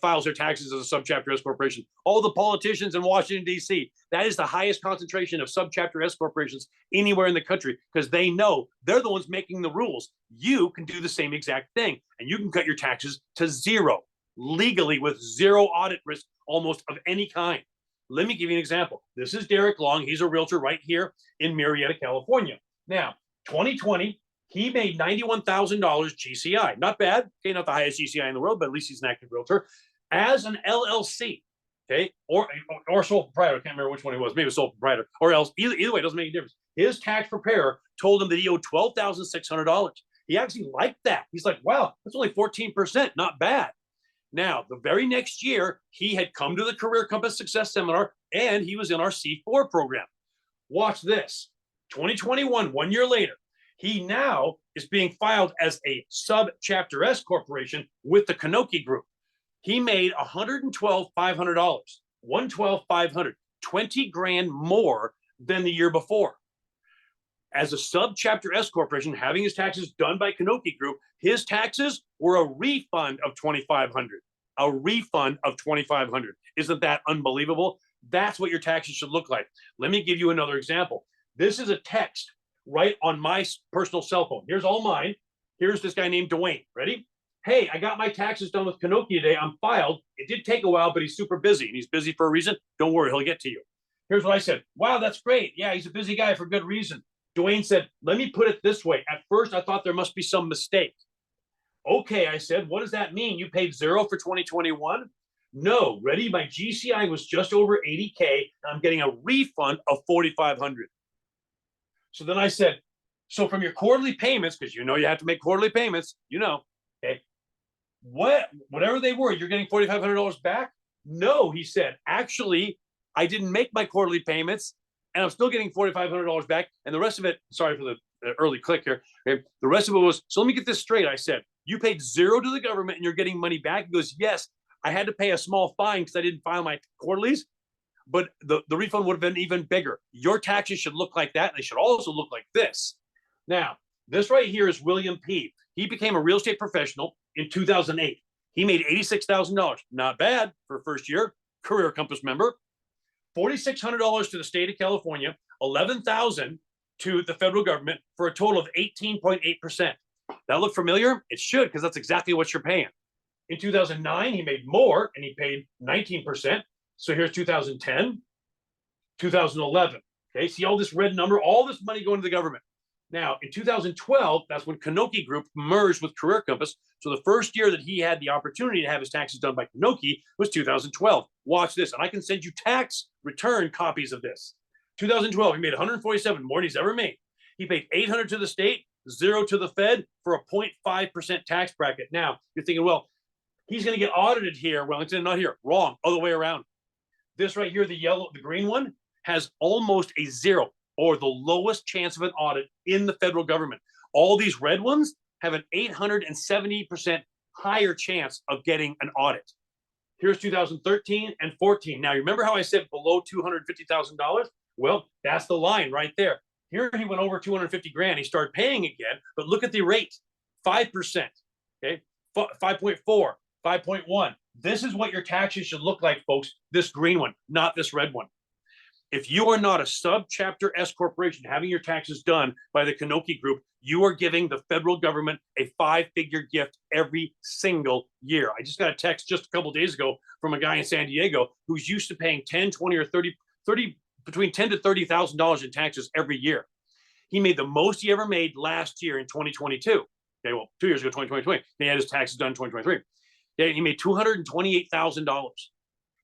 files their taxes as a subchapter S corporation? All the politicians in Washington, D.C. That is the highest concentration of subchapter S corporations anywhere in the country because they know they're the ones making the rules. You can do the same exact thing, and you can cut your taxes to zero legally with zero audit risk almost of any kind. Let me give you an example. This is Derek Long. He's a realtor right here in Murrieta, California. Now, 2020, he made $91,000 GCI. Not bad. Okay, not the highest GCI in the world, but at least he's an active realtor. As an LLC, okay, or sole proprietor. I can't remember which one he was. Maybe a sole proprietor or else. Either way, it doesn't make a difference. His tax preparer told him that he owed $12,600. He actually liked that. He's like, wow, that's only 14%. Not bad. Now, the very next year, he had come to the Career Compass Success Seminar, and he was in our C4 program. Watch this. 2021, 1 year later, he now is being filed as a subchapter S corporation with the Kanoki Group. He made $112,500, $112,500, 20 grand more than the year before. As a subchapter S corporation, having his taxes done by Kanoki Group, his taxes were a refund of $2,500. A refund of $2,500. Isn't that unbelievable? That's what your taxes should look like. Let me give you another example. This is a text right on my personal cell phone. Here's all mine. Here's this guy named Dwayne. Ready? Hey, I got my taxes done with Kanoki today. I'm filed. It did take a while, but he's super busy. And he's busy for a reason. Don't worry, he'll get to you. Here's what I said. Wow, that's great. Yeah, he's a busy guy for good reason. Dwayne said, let me put it this way. At first, I thought there must be some mistake. Okay, I said, what does that mean? You paid zero for 2021? No, ready? My GCI was just over 80K, and I'm getting a refund of 4,500. So then I said, so from your quarterly payments, because you know you have to make quarterly payments, you know, okay, whatever they were, you're getting $4,500 back? No, he said, actually, I didn't make my quarterly payments, and I'm still getting $4,500 back. And the rest of it, sorry for the early click here. Okay, the rest of it was, so let me get this straight. I said, you paid zero to the government and you're getting money back? He goes, yes, I had to pay a small fine because I didn't file my quarterlies, but the refund would have been even bigger. Your taxes should look like that. And they should also look like this. Now, this right here is William P. He became a real estate professional in 2008. He made $86,000. Not bad for a first year. Career Compass member. $4,600 to the state of California, $11,000 to the federal government for a total of 18.8%. That look familiar? It should, because that's exactly what you're paying. In 2009, he made more and he paid 19%. So here's 2010, 2011. Okay, see all this red number, all this money going to the government. Now, in 2012, that's when Kanoki Group merged with Career Compass. So the first year that he had the opportunity to have his taxes done by Kanoki was 2012. Watch this, and I can send you tax return copies of this. 2012, he made 147 more than he's ever made. He paid 800 to the state, 0 to the Fed for a 0.5% tax bracket. Now, you're thinking, well, he's going to get audited here. Well, it's not here. Wrong. Other way around. This right here, the green one, has almost a 0 or the lowest chance of an audit in the federal government. All these red ones have an 870% higher chance of getting an audit. Here's 2013 and 14. Now, you remember how I said below $250,000? Well, that's the line right there. Here he went over 250 grand. He started paying again, but look at the rate, 5%, okay, 5.4, 5.1. This is what your taxes should look like, folks, this green one, not this red one. If you are not a subchapter S corporation having your taxes done by the Kanoki Group, you are giving the federal government a 5-figure gift every single year. I just got a text just a couple of days ago from a guy in San Diego who's used to paying 10, 20, or 30, between $10,000 to $30,000 in taxes every year. He made the most he ever made last year in 2022. Okay, well, 2 years ago, 2020, he had his taxes done in 2023. Okay, he made $228,000.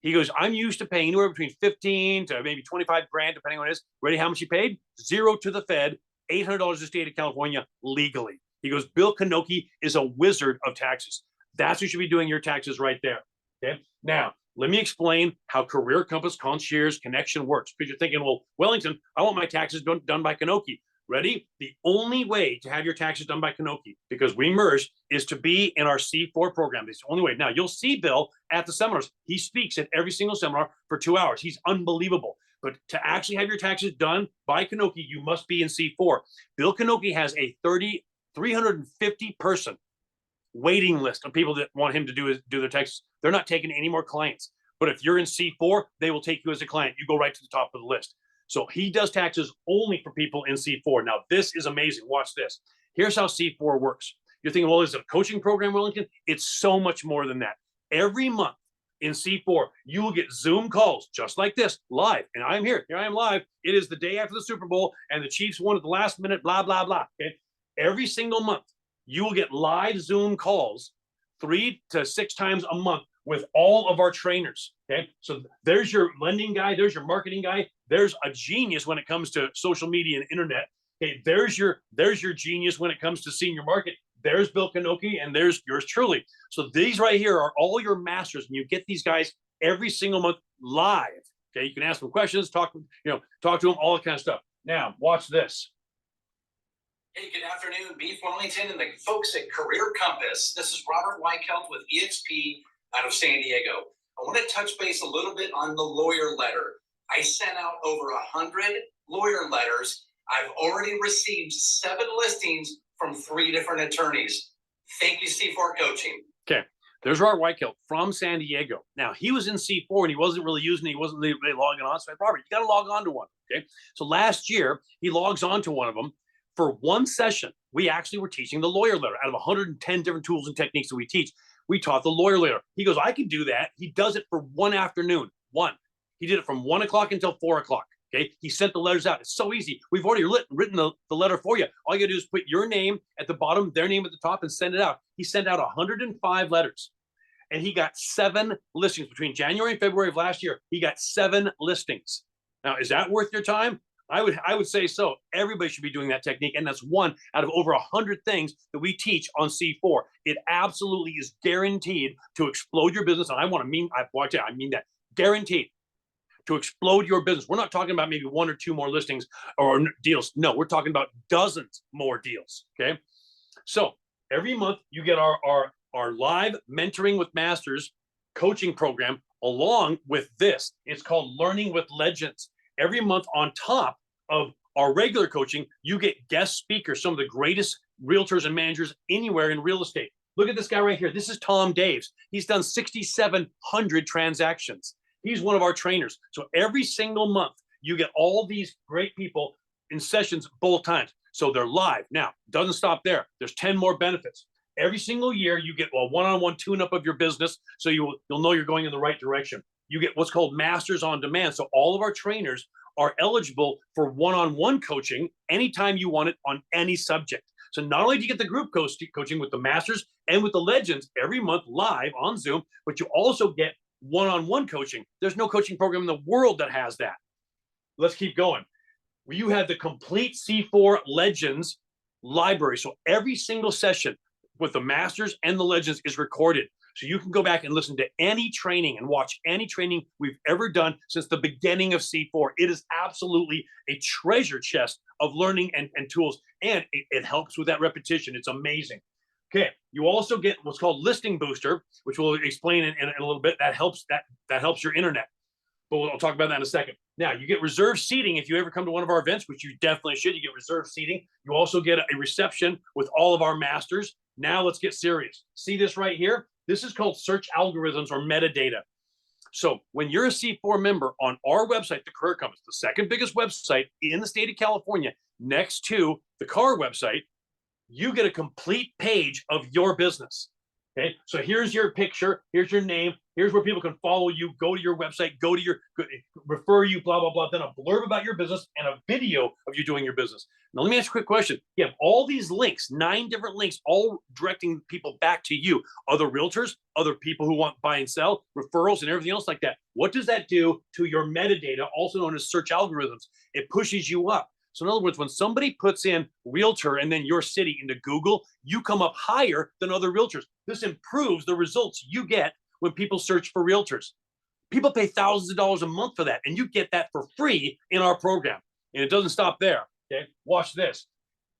He goes, I'm used to paying anywhere between 15 to maybe 25 grand, depending on what it is. Ready how much he paid? Zero to the Fed, $800 to the state of California legally. He goes, Bill Kanoki is a wizard of taxes. That's who should be doing your taxes right there. Okay. Now, let me explain how Career Compass Concierge Connection works. Because you're thinking, well, Wellington, I want my taxes done by Kanoki. Ready? The only way to have your taxes done by Kanoki, because we merged, is to be in our C4 program. It's the only way. Now, you'll see Bill at the seminars. He speaks at every single seminar for 2 hours. He's unbelievable. But to actually have your taxes done by Kanoki, you must be in C4. Bill Kanoki has a 350-person waiting list of people that want him to do their taxes. They're not taking any more clients. But if you're in C4, they will take you as a client. You go right to the top of the list. So he does taxes only for people in C4. Now, this is amazing. Watch this. Here's how C4 works. You're thinking, well, is it a coaching program, Wellington? It's so much more than that. Every month in C4, you will get Zoom calls just like this, live. And I'm here. Here I am live. It is the day after the Super Bowl, and the Chiefs won at the last minute, blah, blah, blah. Okay? Every single month, you will get live Zoom calls 3 to 6 times a month with all of our trainers. Okay, so there's your lending guy, there's your marketing guy, there's a genius when it comes to social media and internet. Okay, there's your genius when it comes to senior market. There's Bill Kanoki, and there's yours truly. So these right here are all your masters, and you get these guys every single month live. Okay, you can ask them questions, talk to them, all that kind of stuff. Now, watch this. Hey, good afternoon, Beef Wellington and the folks at Career Compass. This is Robert Weichelt with EXP out of San Diego. I want to touch base a little bit on the lawyer letter. I sent out over 100 lawyer letters. I've already received 7 listings from 3 different attorneys. Thank you, C4 Coaching. Okay, there's Robert Weichelt from San Diego. Now, he was in C4 and he wasn't really using it. He wasn't really logging on. So I said, Robert, you got to log on to one. Okay, so last year, he logs on to one of them. For one session, we actually were teaching the lawyer letter. Out of 110 different tools and techniques that we teach, we taught the lawyer letter. He goes, I can do that. He does it for one afternoon. He did it from 1 o'clock until 4 o'clock. Okay. He sent the letters out. It's so easy. We've already written the letter for you. All you got to do is put your name at the bottom, their name at the top, and send it out. He sent out 105 letters, and he got 7 listings between January and February of last year. He got 7 listings. Now, is that worth your time? I would say so. Everybody should be doing that technique, and that's one out of over 100 things that we teach on C4. It absolutely is guaranteed to explode your business, and I mean that, guaranteed to explode your business. We're not talking about maybe 1 or 2 more listings or deals. No, we're talking about dozens more deals. Okay, so every month you get our live mentoring with masters coaching program along with this. It's called Learning with Legends. Every month, on top of our regular coaching, you get guest speakers, some of the greatest realtors and managers anywhere in real estate. Look at this guy right here. This is Tom Daves. He's done 6,700 transactions. He's one of our trainers. So every single month, you get all these great people in sessions both times. So they're live. Now, doesn't stop there. There's 10 more benefits. Every single year, you get a one-on-one tune-up of your business, so you'll know you're going in the right direction. You get what's called Masters on Demand. So all of our trainers are eligible for one-on-one coaching anytime you want it on any subject. So not only do you get the group coaching with the Masters and with the Legends every month live on Zoom, but you also get one-on-one coaching. There's no coaching program in the world that has that. Let's keep going. You have the complete C4 Legends library. So every single session with the Masters and the Legends is recorded. So you can go back and listen to any training and watch any training we've ever done since the beginning of C4. It is absolutely a treasure chest of learning and tools, and it helps with that repetition. It's amazing. Okay, you also get what's called Listing Booster, which we'll explain in a little bit. That helps your internet, but we'll talk about that in a second. Now, you get reserved seating if you ever come to one of our events, which you definitely should. You get reserved seating. You also get a reception with all of our masters. Now let's get serious. See this right here? This is called search algorithms or metadata. So when you're a C4 member on our website, the Career Compass, the second biggest website in the state of California, next to the car website, you get a complete page of your business. Okay, so here's your picture, here's your name, here's where people can follow you, go to your website, go to your, refer you, blah, blah, blah, then a blurb about your business and a video of you doing your business. Now, let me ask you a quick question. You have all these links, 9 different links, all directing people back to you, other realtors, other people who want buy and sell, referrals, and everything else like that. What does that do to your metadata, also known as search algorithms? It pushes you up. So in other words, when somebody puts in realtor and then your city into Google, you come up higher than other realtors. This improves the results you get when people search for realtors. People pay thousands of dollars a month for that, and you get that for free in our program. And it doesn't stop there. Okay, watch this.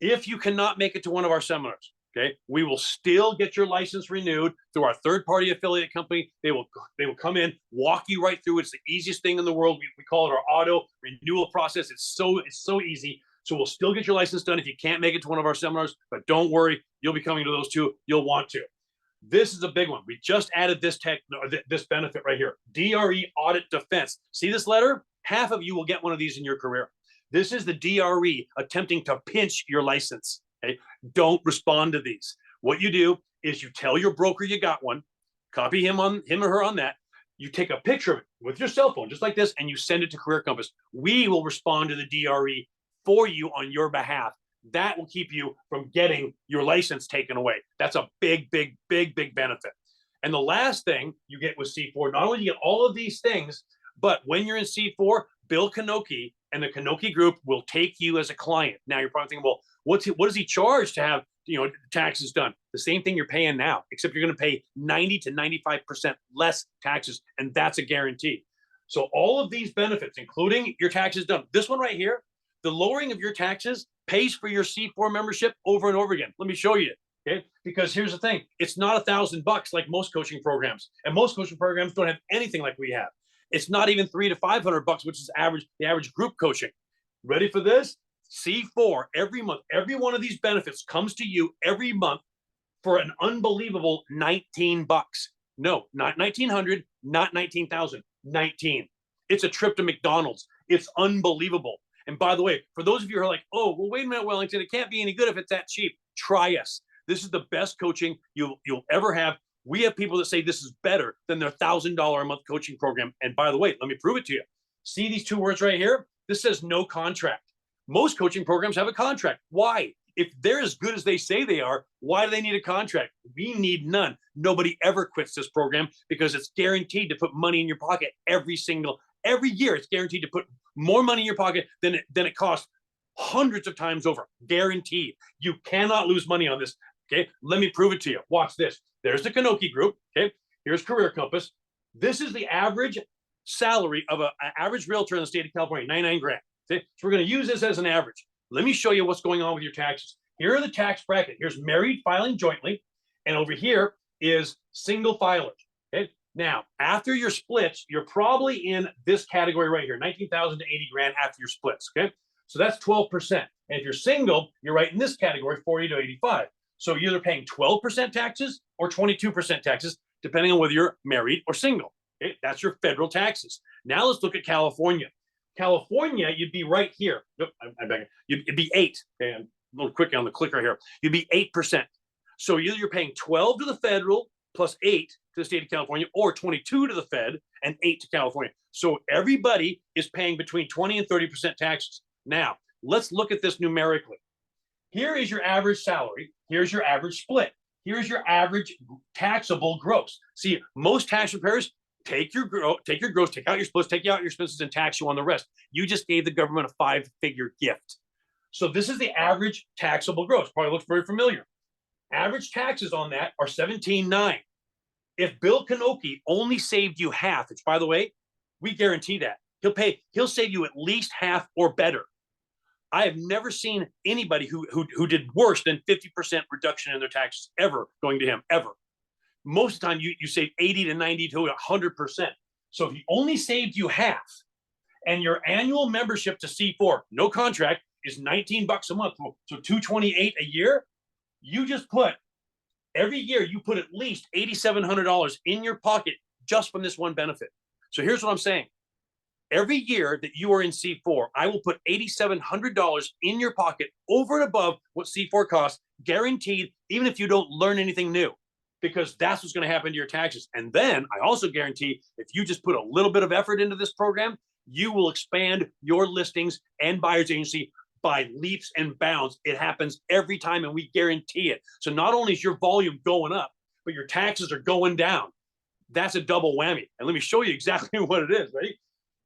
If you cannot make it to one of our seminars, okay, we will still get your license renewed through our third-party affiliate company. They will come in, walk you right through. It's the easiest thing in the world. We call it our auto renewal process. It's so easy. So we'll still get your license done if you can't make it to one of our seminars, but don't worry, you'll be coming to those too. You'll want to. This is a big one. We just added this benefit right here. DRE audit defense. See this letter? Half of you will get one of these in your career. This is the DRE attempting to pinch your license. Okay? Don't respond to these. What you do is you tell your broker you got one, copy him or her on that. You take a picture of it with your cell phone, just like this, and you send it to Career Compass. We will respond to the DRE for you on your behalf. That will keep you from getting your license taken away. That's a big benefit. And the last thing you get with C4, not only do you get all of these things, but when you're in C4, Bill Kanoki and the Kanoki Group will take you as a client. Now you're probably thinking, well, what does he charge to have taxes done? The same thing you're paying now, except you're going to pay 90 to 95% less taxes, and that's a guarantee. So all of these benefits, including your taxes done, this one right here, the lowering of your taxes pays for your C4 membership over and over again. Let me show you. Okay, because here's the thing: it's not $1,000 like most coaching programs, and most coaching programs don't have anything like we have. It's not even $300 to $500, which is the average group coaching. Ready for this? C4 every month. Every one of these benefits comes to you every month for an unbelievable $19. No, not 1,900, not 19,000, 19. It's a trip to McDonald's. It's unbelievable. And by the way, for those of you who are like, oh, well, wait a minute, Wellington, it can't be any good if it's that cheap. Try us. This is the best coaching you'll ever have. We have people that say this is better than their $1,000 a month coaching program. And by the way, let me prove it to you. See these 2 words right here? This says no contract. Most coaching programs have a contract. Why? If they're as good as they say they are, why do they need a contract? We need none. Nobody ever quits this program because it's guaranteed to put money in your pocket every year. It's guaranteed to put more money in your pocket than it costs hundreds of times over. Guaranteed. You cannot lose money on this. Okay, let me prove it to you. Watch this. There's the Kanoki Group. Okay, here's Career Compass. This is the average salary of an average realtor in the state of California, 99 grand. Okay, so we're going to use this as an average. Let me show you what's going on with your taxes. Here are the tax bracket. Here's married filing jointly, and over here is single filers. Okay, now after your splits, you're probably in this category right here, 19,000 to 80 grand after your splits. Okay, so that's 12%. And if you're single, you're right in this category, 40 to 85. So you're either paying 12% taxes or 22% taxes, depending on whether you're married or single. Okay, that's your federal taxes. Now let's look at California. California, you'd be right here. Nope, I'm back. You'd be 8. Okay, I'm a little quick on the clicker here. You'd be 8%. So either you're paying 12 to the federal plus 8 to the state of California, or 22 to the Fed and 8 to California. So everybody is paying between 20 and 30% taxes. Now, let's look at this numerically. Here is your average salary. Here's your average split. Here's your average taxable gross. See, most tax preparers take your gross, take out your splits, take out your expenses, and tax you on the rest. You just gave the government a 5-figure gift. So this is the average taxable gross. Probably looks very familiar. Average taxes on that are $17,900. If Bill Kanoki only saved you half, which by the way, we guarantee that he'll save you at least half or better. I have never seen anybody who did worse than 50% reduction in their taxes ever going to him, ever. Most of the time, you save 80 to 90 to 100%. So if he only saved you half, and your annual membership to C4, no contract, is $19 a month, so $228 a year, you just put, every year you put at least $8,700 in your pocket just from this one benefit. So here's what I'm saying. Every year that you are in C4, I will put $8,700 in your pocket over and above what C4 costs, guaranteed, even if you don't learn anything new, because that's what's going to happen to your taxes. And then I also guarantee if you just put a little bit of effort into this program, you will expand your listings and buyer's agency by leaps and bounds. It happens every time, and we guarantee it. So not only is your volume going up, but your taxes are going down. That's a double whammy. And let me show you exactly what it is. Ready?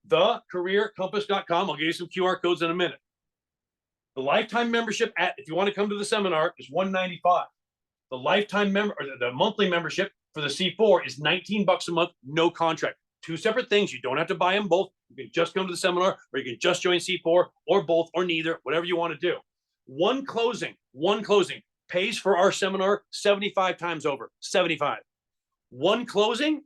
thecareercompass.com. I'll give you some QR codes in a minute. The lifetime membership if you want to come to the seminar, is $195. The lifetime member or the monthly membership for the C4 is $19 a month, no contract. Two separate things. You don't have to buy them both. You can just come to the seminar, or you can just join C4, or both, or neither, whatever you want to do. One closing pays for our seminar 75 times over. 75. One closing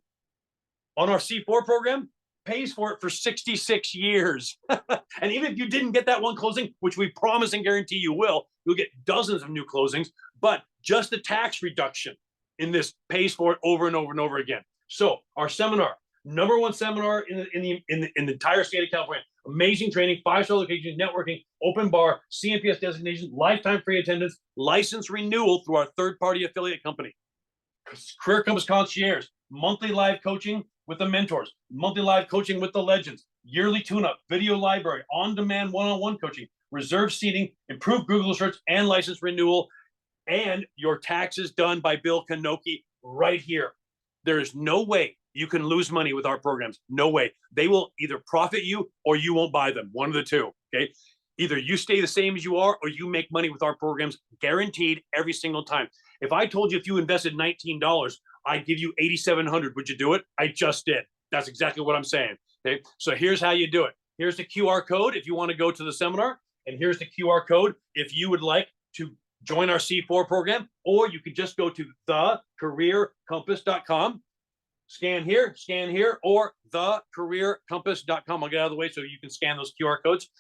on our C4 program pays for it for 66 years. And even if you didn't get that one closing, which we promise and guarantee you will, you'll get dozens of new closings, but just the tax reduction in this pays for it over and over and over again. So our seminar, #1 seminar in the entire state of California. Amazing training, 5-star location, networking, open bar, CMPS designation, lifetime free attendance, license renewal through our third-party affiliate company. Career Compass Concierge, monthly live coaching with the mentors, monthly live coaching with the legends, yearly tune-up, video library, on-demand one-on-one coaching, reserve seating, improved Google search, and license renewal, and your taxes done by Bill Kanoki right here. There is no way you can lose money with our programs. No way. They will either profit you or you won't buy them. One of the two, okay? Either you stay the same as you are or you make money with our programs, guaranteed every single time. If I told you if you invested $19, I'd give you $8,700, would you do it? I just did. That's exactly what I'm saying, okay? So here's how you do it. Here's the QR code if you want to go to the seminar, and here's the QR code if you would like to join our C4 program, or you could just go to thecareercompass.com, scan here, or thecareercompass.com. I'll get out of the way so you can scan those QR codes.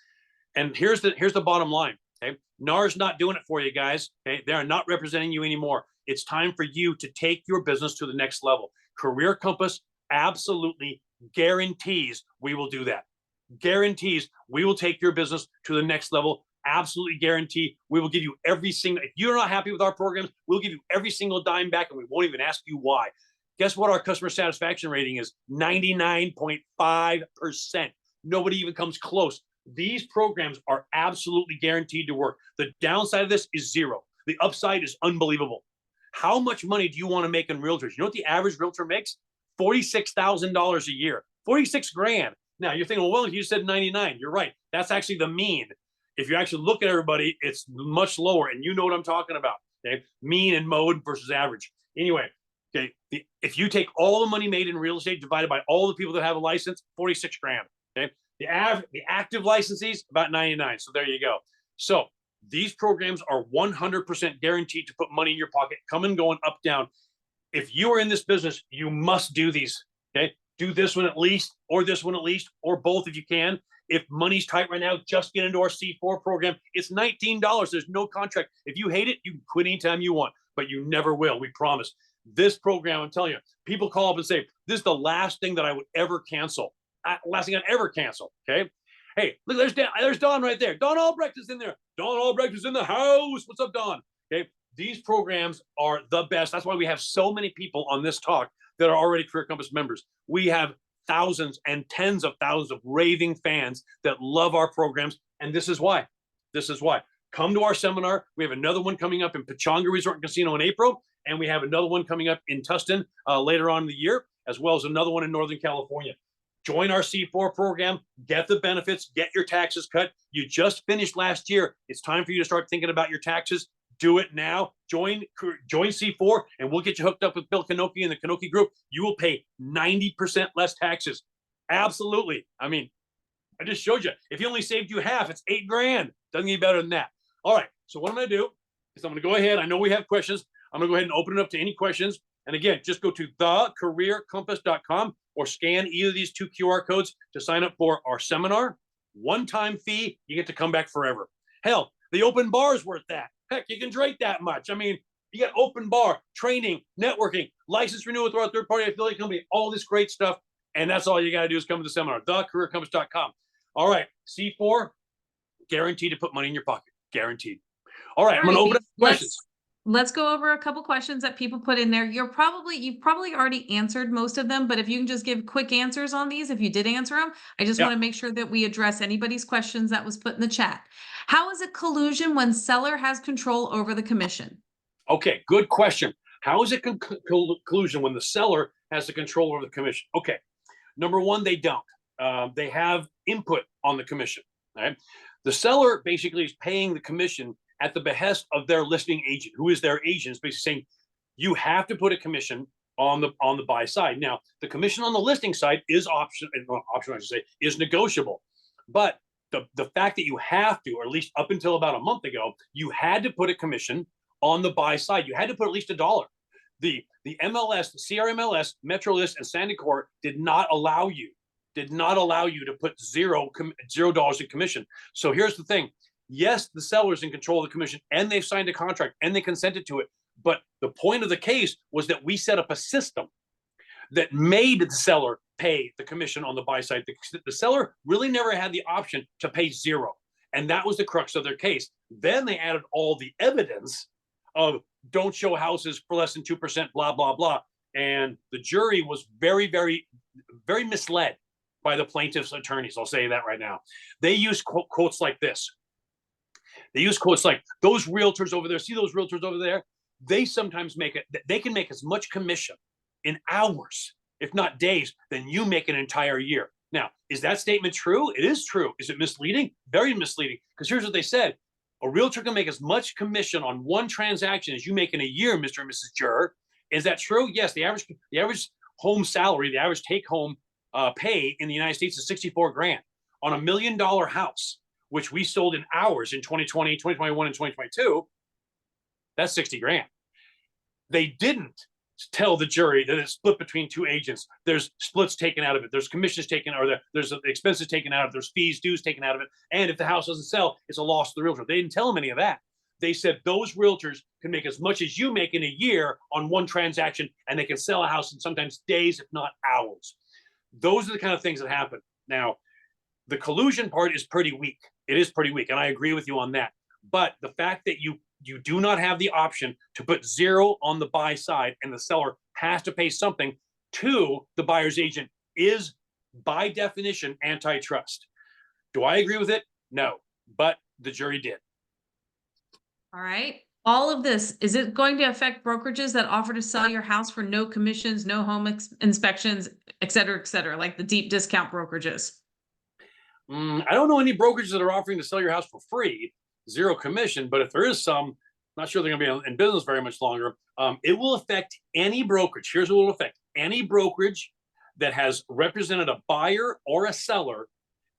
And here's the bottom line, okay? NAR's not doing it for you guys, okay? They are not representing you anymore. It's time for you to take your business to the next level. Career Compass absolutely guarantees we will do that. Guarantees we will take your business to the next level. Absolutely guarantee we will give you every single, if you're not happy with our programs, we'll give you every single dime back, and we won't even ask you why. Guess what our customer satisfaction rating is? 99.5%. Nobody even comes close. These programs are absolutely guaranteed to work. The downside of this is zero. The upside is unbelievable. How much money do you want to make in realtors? You know what the average realtor makes? $46,000 a year. 46 grand. Now you're thinking, well, you said 99. You're right. That's actually the mean. If you actually look at everybody, it's much lower, and you know what I'm talking about. Okay, mean and mode versus average. Anyway, okay, if you take all the money made in real estate divided by all the people that have a license, 46 grand. Okay, the active licensees about 99. So there you go. So these programs are 100% guaranteed to put money in your pocket, coming, going, up, down. If you are in this business, you must do these. Okay, do this one at least, or this one at least, or both if you can. If money's tight right now, just get into our C4 program. It's $19. There's no contract. If you hate it, you can quit anytime you want, but you never will. We promise. This program, I'm telling you, people call up and say, this is the last thing that I would ever cancel. Last thing I'd ever cancel, okay? Hey, look, there's Don right there. Don Albrecht is in there. Don Albrecht is in the house. What's up, Don? Okay, these programs are the best. That's why we have so many people on this talk that are already Career Compass members. We have thousands and tens of thousands of raving fans that love our programs, and this is why. This is why. Come to our seminar. We have another one coming up in Pechanga Resort and Casino in April, and we have another one coming up in Tustin later on in the year, as well as another one in Northern California. Join our C4 program, get the benefits, get your taxes cut. You just finished last year. It's time for you to start thinking about your taxes. Do it now. Join C4, and we'll get you hooked up with Bill Kanoki and the Kanoki Group. You will pay 90% less taxes. Absolutely. I mean, I just showed you. If he only saved you half, it's $8 grand. Doesn't get better than that. All right. So what I'm going to do is I'm going to go ahead. I know we have questions. I'm going to go ahead and open it up to any questions. And again, just go to thecareercompass.com or scan either of these two QR codes to sign up for our seminar. One-time fee. You get to come back forever. Hell, the open bar is worth that. Heck, you can drink that much. I mean, you got open bar, training, networking, license renewal with our third-party affiliate company, all this great stuff. And that's all you got to do is come to the seminar, thecareercompass.com. All right, C4, guaranteed to put money in your pocket, guaranteed. All right, I'm going to open up questions. Let's go over a couple questions that people put in there. You've probably already answered most of them, but if you can just give quick answers on these, if you did answer them, I just want to make sure that we address anybody's questions that was put in the chat. How is it collusion when seller has control over the commission? Okay, good question. How is it collusion when the seller has the control over the commission? Okay, number one, they don't. They have input on the commission. Right? The seller basically is paying the commission at the behest of their listing agent, who is their agent, is basically saying, you have to put a commission on the buy side. Now, the commission on the listing side is is negotiable. But the fact that you have to, or at least up until about a month ago, you had to put a commission on the buy side. You had to put at least $1. The MLS, the CRMLS, MetroList, and Sandycore did not allow you to put $0 in commission. So here's the thing. Yes, the seller's in control of the commission and they've signed a contract and they consented to it. But the point of the case was that we set up a system that made the seller pay the commission on the buy side. The seller really never had the option to pay $0. And that was the crux of their case. Then they added all the evidence of don't show houses for less than 2%, blah, blah, blah. And the jury was very, very, very misled by the plaintiff's attorneys. I'll say that right now. They use quotes like this. They use quotes like, those realtors over there, see those realtors over there? They sometimes they can make as much commission in hours, if not days, than you make an entire year. Now, is that statement true? It is true. Is it misleading? Very misleading. Because here's what they said. A realtor can make as much commission on one transaction as you make in a year, Mr. and Mrs. Juror. Is that true? Yes, the average home salary, the average take-home pay in the United States is 64 grand. On $1 million house, which we sold in hours in 2020, 2021, and 2022, that's 60 grand. They didn't tell the jury that it's split between two agents. There's splits taken out of it. There's commissions taken, or there's expenses taken out of it. There's fees, dues taken out of it. And if the house doesn't sell, it's a loss to the realtor. They didn't tell them any of that. They said those realtors can make as much as you make in a year on one transaction, and they can sell a house in sometimes days, if not hours. Those are the kind of things that happen. Now, the collusion part is pretty weak. It is pretty weak, and I agree with you on that. But the fact that you do not have the option to put $0 on the buy side and the seller has to pay something to the buyer's agent is, by definition, antitrust. Do I agree with it? No, but the jury did. All right. All of this, is it going to affect brokerages that offer to sell your house for no commissions, no home inspections, et cetera, like the deep discount brokerages? I don't know any brokerages that are offering to sell your house for free, 0 commission, but if there is some, I'm not sure they're going to be in business very much longer. It will affect any brokerage. Here's what it will affect. Any brokerage that has represented a buyer or a seller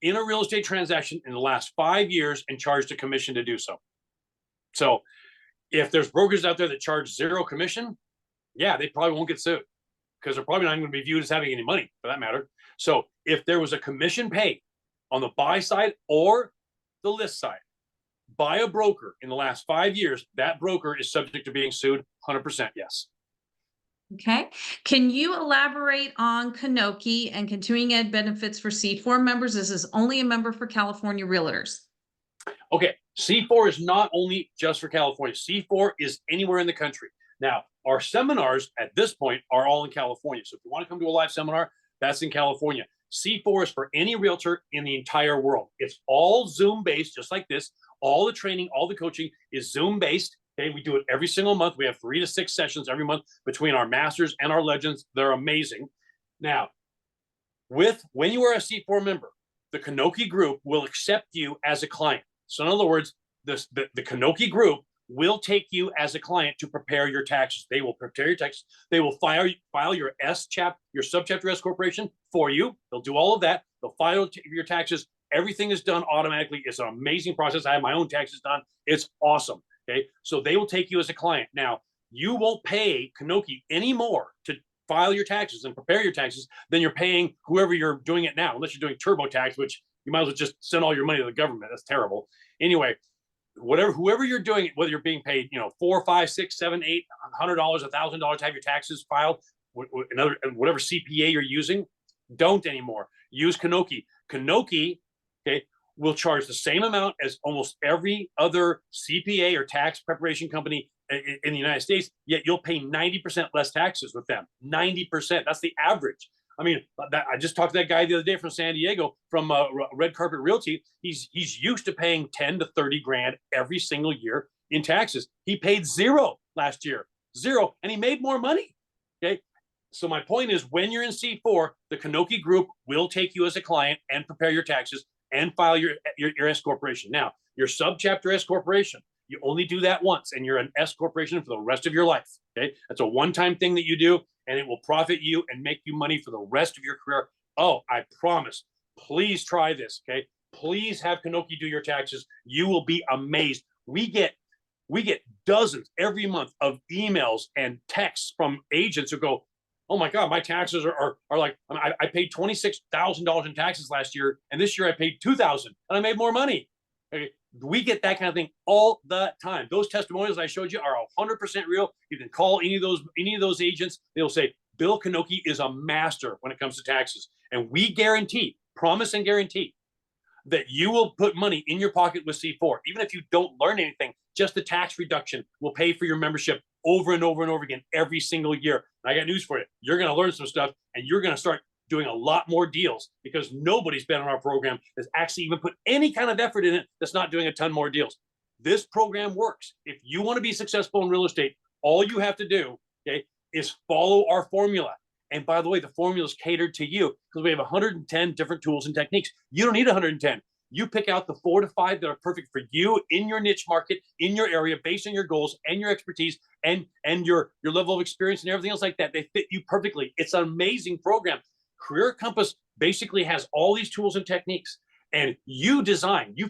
in a real estate transaction in the last 5 years and charged a commission to do so. So if there's brokers out there that charge 0 commission, yeah, they probably won't get sued because they're probably not going to be viewed as having any money for that matter. So if there was a commission paid on the buy side or the list side by a broker in the last 5 years, that broker is subject to being sued. 100% yes. Okay. Can you elaborate on Kanoki and continuing ed benefits for C4 members? This is only a member for California realtors. Okay. C4 is not only just for California. C4 is anywhere in the country. Now, our seminars at this point are all in California. So if you want to come to a live seminar, that's in California. C4 is for any realtor in the entire world. It's all Zoom-based, just like this. All the training, all the coaching is Zoom-based. Okay, we do it every single month. We have 3 to 6 sessions every month between our masters and our legends. They're amazing. Now, when you are a C4 member, the Kanoki group will accept you as a client. So in other words, the Kanoki group will take you as a client to prepare your taxes. They will prepare your taxes. They will file your your subchapter S corporation for you. They'll do all of that. They'll file your taxes. Everything is done automatically. It's an amazing process. I have my own taxes done. It's awesome. Okay, so they will take you as a client. Now, you won't pay Kanoki any more to file your taxes and prepare your taxes than you're paying whoever you're doing it now, unless you're doing TurboTax, which you might as well just send all your money to the government. That's terrible. Anyway, whoever you're doing it, whether you're being paid, $4, $5, $6, $7, $800, $1,000 to have your taxes filed, whatever CPA you're using, Don't anymore. Use Kanoki. Kanoki, okay, will charge the same amount as almost every other CPA or tax preparation company in the United States, yet you'll pay 90% less taxes with them. 90%. That's the average. I mean, I just talked to that guy the other day from San Diego from Red Carpet Realty. He's used to paying 10 to 30 grand every single year in taxes. He paid zero last year, zero, and he made more money. Okay. So my point is, when you're in C4, the Kanoki group will take you as a client and prepare your taxes and file your S corporation. Now, your subchapter S corporation, you only do that once, and you're an S corporation for the rest of your life. Okay, that's a one-time thing that you do, and it will profit you and make you money for the rest of your career. Oh, I promise. Please try this. Okay, please have Kanoki do your taxes. You will be amazed. We get dozens every month of emails and texts from agents who go, oh my God, my taxes are like, I paid $26,000 in taxes last year, and this year I paid $2,000 and I made more money. Okay. We get that kind of thing all the time. Those testimonials I showed you are 100% real. You can call any of those agents. They'll say, Bill Kanoki is a master when it comes to taxes. And we guarantee, promise and guarantee, that you will put money in your pocket with C4. Even if you don't learn anything, just the tax reduction will pay for your membership over and over and over again every single year. And I got news for you. You're going to learn some stuff, and you're going to start doing a lot more deals, because nobody's been on our program that's actually even put any kind of effort in it that's not doing a ton more deals. This program works. If you want to be successful in real estate, all you have to do, okay, is follow our formula. And by the way, the formula is catered to you, because we have 110 different tools and techniques. You don't need 110. You pick out the 4 to 5 that are perfect for you in your niche market, in your area, based on your goals and your expertise and your level of experience and everything else like that. They fit you perfectly. It's an amazing program. Career Compass basically has all these tools and techniques, and you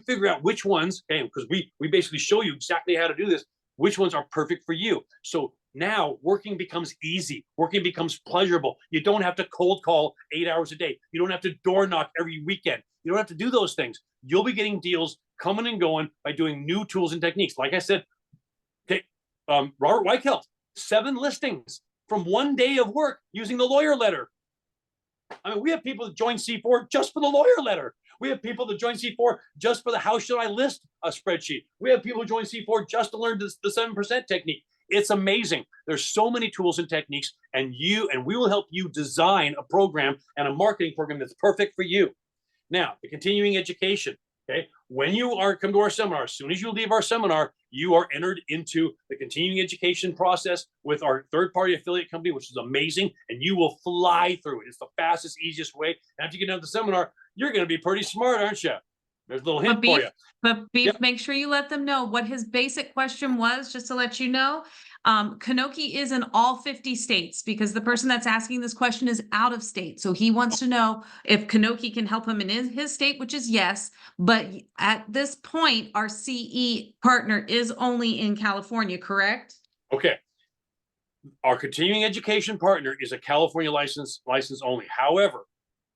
figure out which ones, okay, because we basically show you exactly how to do this, which ones are perfect for you. So now working becomes easy. Working becomes pleasurable. You don't have to cold call 8 hours a day. You don't have to door knock every weekend. You don't have to do those things. You'll be getting deals coming and going by doing new tools and techniques. Like I said, okay, Robert Weichelt, 7 listings from 1 day of work using the lawyer letter. I mean, we have people that join C4 just for the lawyer letter. We have people that join C4 just for the how should I list a spreadsheet. We have people who join C4 just to learn the 7% technique. It's amazing. There's so many tools and techniques, and we will help you design a program and a marketing program that's perfect for you. Now, the continuing education. Okay, when you come to our seminar, as soon as you leave our seminar, you are entered into the continuing education process with our third-party affiliate company, which is amazing, and you will fly through it. It's the fastest, easiest way. And after you get out of the seminar, you're going to be pretty smart, aren't you? There's a little hint for you. But Beef, Yep. make sure you let them know what his basic question was, just to let you know. Kanoki is in all 50 states, because the person that's asking this question is out of state. So he wants to know if Kanoki can help him in his state, which is yes. But at this point, our CE partner is only in California, correct? Okay. Our continuing education partner is a California license only. However,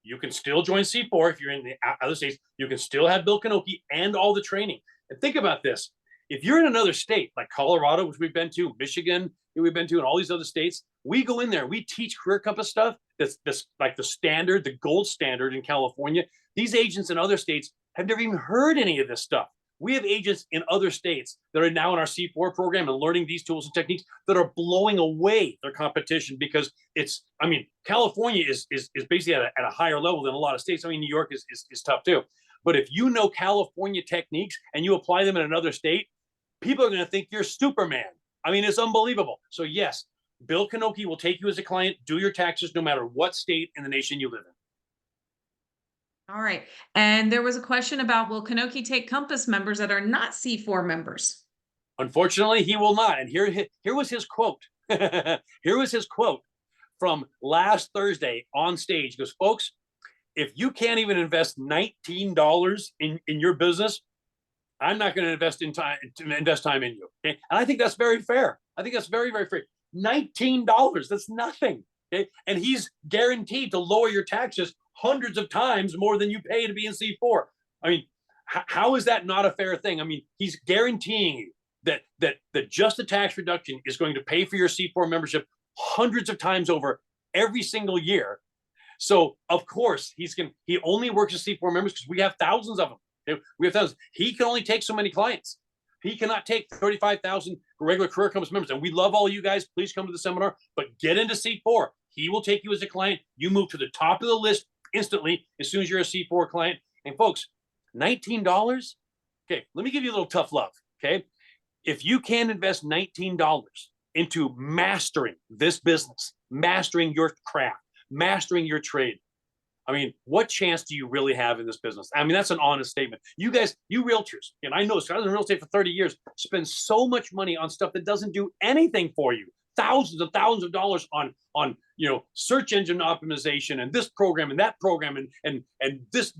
you can still join C4 if you're in the other states. You can still have Bill Kanoki and all the training. And think about this. If you're in another state like Colorado, which we've been to, Michigan, we've been to, and all these other states, we go in there, we teach Career Compass stuff that's like the standard, the gold standard in California. These agents in other states have never even heard any of this stuff. We have agents in other states that are now in our C4 program and learning these tools and techniques that are blowing away their competition, because California is basically at a higher level than a lot of states. I mean, New York is tough too. But if you know California techniques and you apply them in another state, people are going to think you're Superman. I mean, it's unbelievable. So yes, Bill Kanoki will take you as a client, do your taxes no matter what state in the nation you live in. All right. And there was a question about, will Kanoki take Compass members that are not C4 members? Unfortunately, he will not. And here was his quote. Here was his quote from last Thursday on stage. He goes, folks, if you can't even invest $19 in your business, I'm not going to invest time in you. Okay. And I think that's very fair. I think that's very, very fair. $19, that's nothing. Okay. And he's guaranteed to lower your taxes hundreds of times more than you pay to be in C4. I mean, how is that not a fair thing? I mean, he's guaranteeing you that just the tax reduction is going to pay for your C4 membership hundreds of times over every single year. So of course he only works with C4 members because we have thousands of them. Okay? We have thousands. He can only take so many clients. He cannot take 35,000 regular Career Compass members. And we love all you guys. Please come to the seminar, but get into C4. He will take you as a client. You move to the top of the list instantly as soon as you're a C4 client. And folks, $19. Okay, let me give you a little tough love. Okay, if you can invest $19 into mastering this business, mastering your craft, mastering your trade, I mean, what chance do you really have in this business? I mean, that's an honest statement. You guys, you realtors, and I know this, I was in real estate for 30 years, spend so much money on stuff that doesn't do anything for you. Thousands of dollars on search engine optimization and this program and that program and this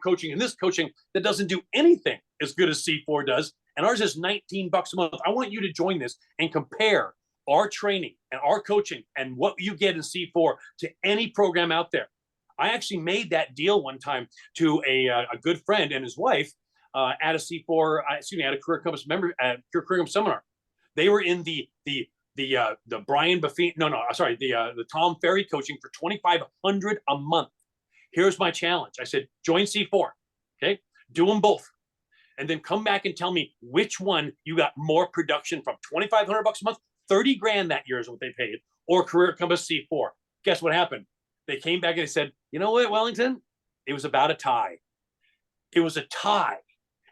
coaching and this coaching that doesn't do anything as good as C4 does. And ours is $19 a month. I want you to join this and compare our training and our coaching and what you get in C4 to any program out there. I actually made that deal one time to a good friend and his wife at a C4, at a Career Compass member at Career Compass seminar. They were in the Brian Buffini, the Tom Ferry coaching for $2,500 a month. Here's my challenge. I said, join C4, okay? Do them both. And then come back and tell me which one you got more production from. $2,500 a month, 30 grand that year is what they paid, or Career Compass C4. Guess what happened? They came back and they said, you know what, Wellington? It was about a tie. It was a tie.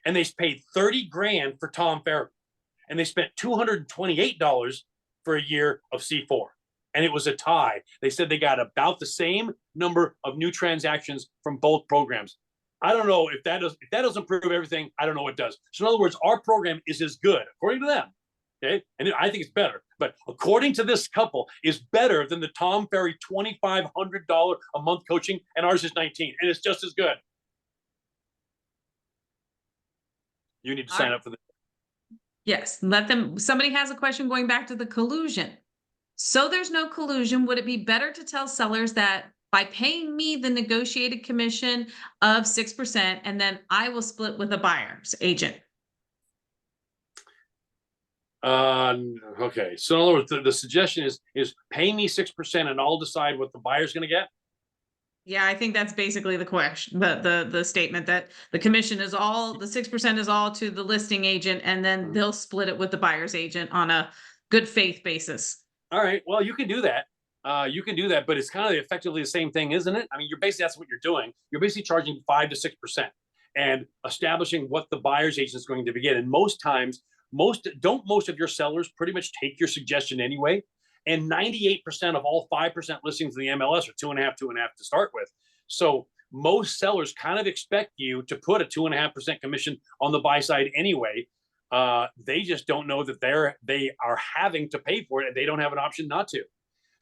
And they paid 30 grand for Tom Ferry. And they spent $228 for a year of C4. And it was a tie. They said they got about the same number of new transactions from both programs. I don't know if that doesn't prove everything. I don't know what does. So in other words, our program is as good, according to them. Okay. And I think it's better, but according to this couple, is better than the Tom Ferry $2,500 a month coaching, and ours is $19, and it's just as good. You need to sign up for this. Yes, let them. Somebody has a question going back to the collusion. So there's no collusion. Would it be better to tell sellers that by paying me the negotiated commission of 6%, and then I will split with a buyer's agent? Okay. So in other words, the suggestion is pay me 6% and I'll decide what the buyer's going to get. Yeah, I think that's basically the question, the statement that the commission is all, the 6% is all to the listing agent, and then they'll split it with the buyer's agent on a good faith basis. All right. Well, you can do that. You can do that, but it's kind of effectively the same thing, isn't it? I mean, that's what you're doing. You're basically charging 5 to 6% and establishing what the buyer's agent is going to begin. And most times, most of your sellers pretty much take your suggestion anyway. And 98% of all 5% listings in the MLS are 2.5 to start with. So most sellers kind of expect you to put a 2.5% commission on the buy side anyway. They just don't know that they are having to pay for it, and they don't have an option not to.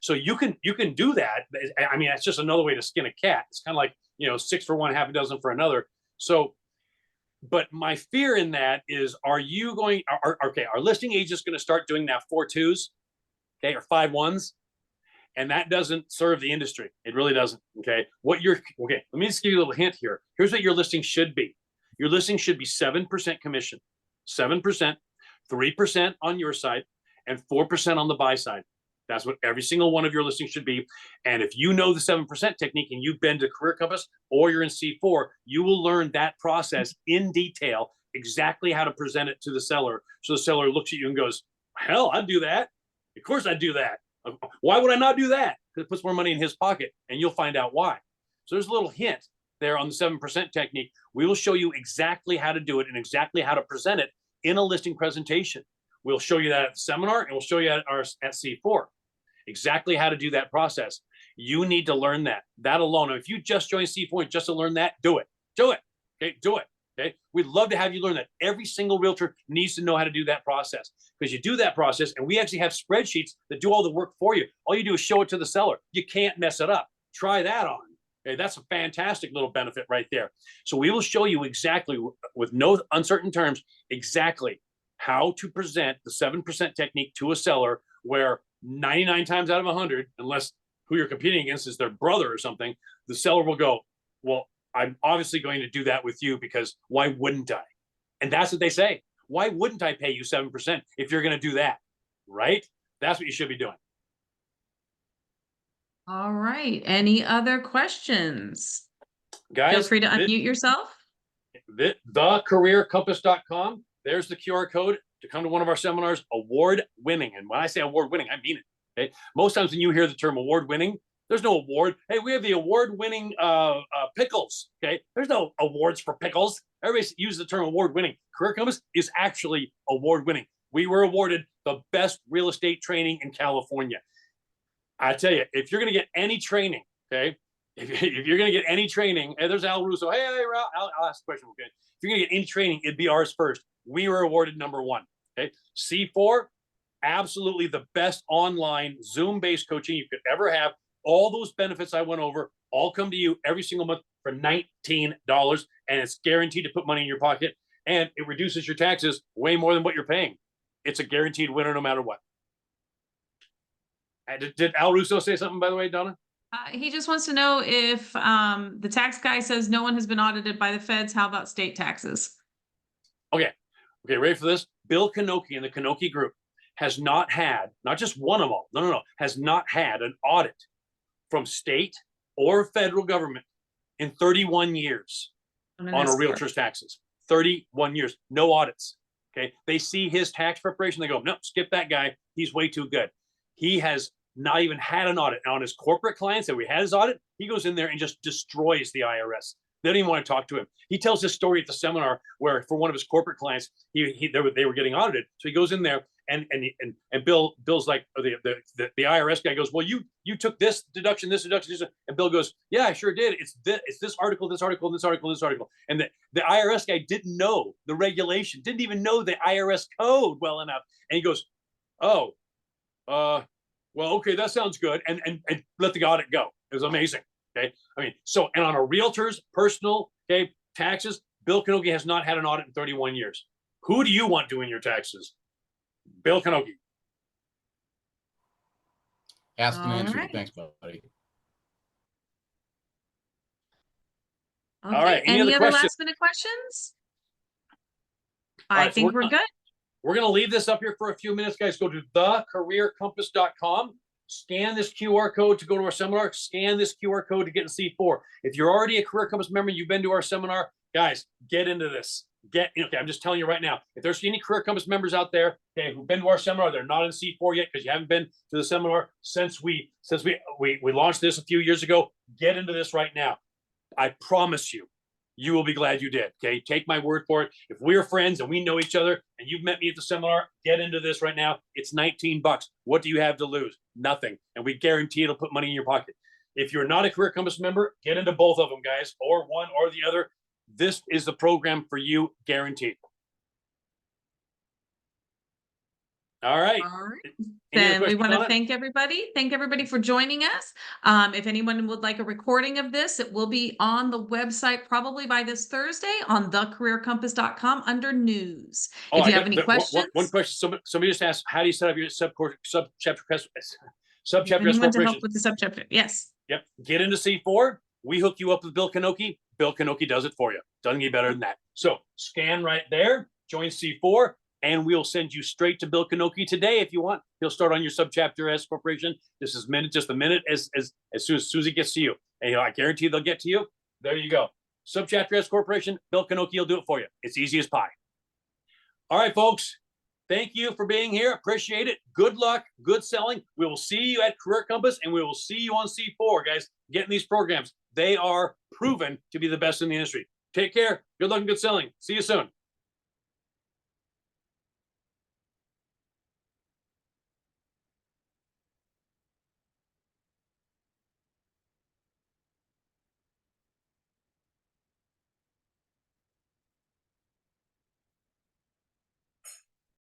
So you can do that. I mean, that's just another way to skin a cat. It's kind of like, 6 for one, half a dozen for another. So, but my fear in that is, are our listing agents going to start doing that 4 2s, okay, or 5 1s? And that doesn't serve the industry. It really doesn't. Okay. Let me just give you a little hint here. Here's what your listing should be. Your listing should be 7% commission, 7%, 3% on your side, and 4% on the buy side. That's what every single one of your listings should be. And if you know the 7% technique and you've been to Career Compass or you're in C4, you will learn that process in detail, exactly how to present it to the seller. So the seller looks at you and goes, hell, I'd do that. Of course I'd do that. Why would I not do that? Because it puts more money in his pocket, and you'll find out why. So there's a little hint there on the 7% technique. We will show you exactly how to do it and exactly how to present it in a listing presentation. We'll show you that at the seminar, and we'll show you at C4 exactly how to do that process. You need to learn that alone. If you just join C4 just to learn that, do it. Okay, do it. Okay, we'd love to have you learn that. Every single realtor needs to know how to do that process, because you do that process, and we actually have spreadsheets that do all the work for you. All you do is show it to the seller. You can't mess it up. Try that on. Okay, that's a fantastic little benefit right there. So we will show you exactly, with no uncertain terms, exactly how to present the 7% technique to a seller, where 99 times out of 100, unless who you're competing against is their brother or something, the seller will go, well, I'm obviously going to do that with you, because why wouldn't I? And that's what they say. Why wouldn't I pay you 7% if you're going to do that? Right? That's what you should be doing. All right. Any other questions? Guys, Feel free to unmute yourself. thecareercompass.com. There's the QR code to come to one of our seminars, award winning. And when I say award winning, I mean it. Okay. Most times when you hear the term award winning, there's no award. Hey, we have the award winning pickles. Okay. There's no awards for pickles. Everybody uses the term award winning. Career Compass is actually award winning. We were awarded the best real estate training in California. I tell you, if you're going to get any training, okay, if you're going to get any training, and there's Al Russo. Hey, I'll ask a question. Okay, if you're going to get any training, it'd be ours first. We were awarded #1. Okay, C4, absolutely the best online Zoom-based coaching you could ever have. All those benefits I went over all come to you every single month for $19, and it's guaranteed to put money in your pocket, and it reduces your taxes way more than what you're paying. It's a guaranteed winner no matter what. Did Al Russo say something, by the way, Donna? He just wants to know if the tax guy says no one has been audited by the feds. How about state taxes? Okay, ready for this? Bill Kanoki and the Kanoki Group has not had, not just one of them, has not had an audit from state or federal government in 31 years on a realtor's taxes. 31 years, no audits. Okay, they see his tax preparation, they go, no, skip that guy. He's way too good. He has not even had an audit. Now, on his corporate clients that we had his audit, he goes in there and just destroys the IRS. They don't even want to talk to him. He tells this story at the seminar where for one of his corporate clients, they were getting audited. So he goes in there and Bill's like, the IRS guy goes, well, you took this deduction, this deduction, and Bill goes, yeah, I sure did. It's this article, this article, this article, this article. And the IRS guy didn't know the regulation, didn't even know the IRS code well enough. And he goes, oh, well, okay, that sounds good. And let the audit go. It was amazing. Okay. I mean, so, and on a realtor's personal, okay, taxes, Bill Kanoki has not had an audit in 31 years. Who do you want doing your taxes? Bill Kanoki. Asked and answered. Right. Thanks, buddy. Okay. All right. Any other last minute questions? I think we're good. We're going to leave this up here for a few minutes, guys. Go to thecareercompass.com. Scan this QR code to go to our seminar. Scan this QR code to get in C4. If you're already a Career Compass member, you've been to our seminar, guys, get into this. Okay, I'm just telling you right now, if there's any Career Compass members out there, okay, who've been to our seminar, they're not in C4 yet because you haven't been to the seminar since we launched this a few years ago. Get into this right now. I promise you, you will be glad you did. Okay, take my word for it. If we're friends and we know each other and you've met me at the seminar, get into this right now. It's $19. What do you have to lose? Nothing. And we guarantee it'll put money in your pocket. If you're not a Career Compass member, get into both of them, guys, or one or the other. This is the program for you, guaranteed. All right. All right. Then we want to thank everybody. Thank everybody for joining us. If anyone would like a recording of this, it will be on the website probably by this Thursday on thecareercompass.com under news. If you have any questions. One question. Somebody just asked, how do you set up your subchapter anyone to help with the subchapter? Yes. Yep. Get into C4. We hook you up with Bill Kanoki. Bill Kanoki does it for you. Doesn't get better than that. So scan right there, join C4, and we'll send you straight to Bill Kanoki today if you want. He'll start on your subchapter S corporation just a minute as soon as he gets to you. And I guarantee they'll get to you. There you go. Subchapter S corporation, Bill Kanoki will do it for you. It's easy as pie. All right, folks. Thank you for being here. Appreciate it. Good luck. Good selling. We will see you at Career Compass, and we will see you on C4, guys. Get in these programs. They are proven to be the best in the industry. Take care. Good luck and good selling. See you soon.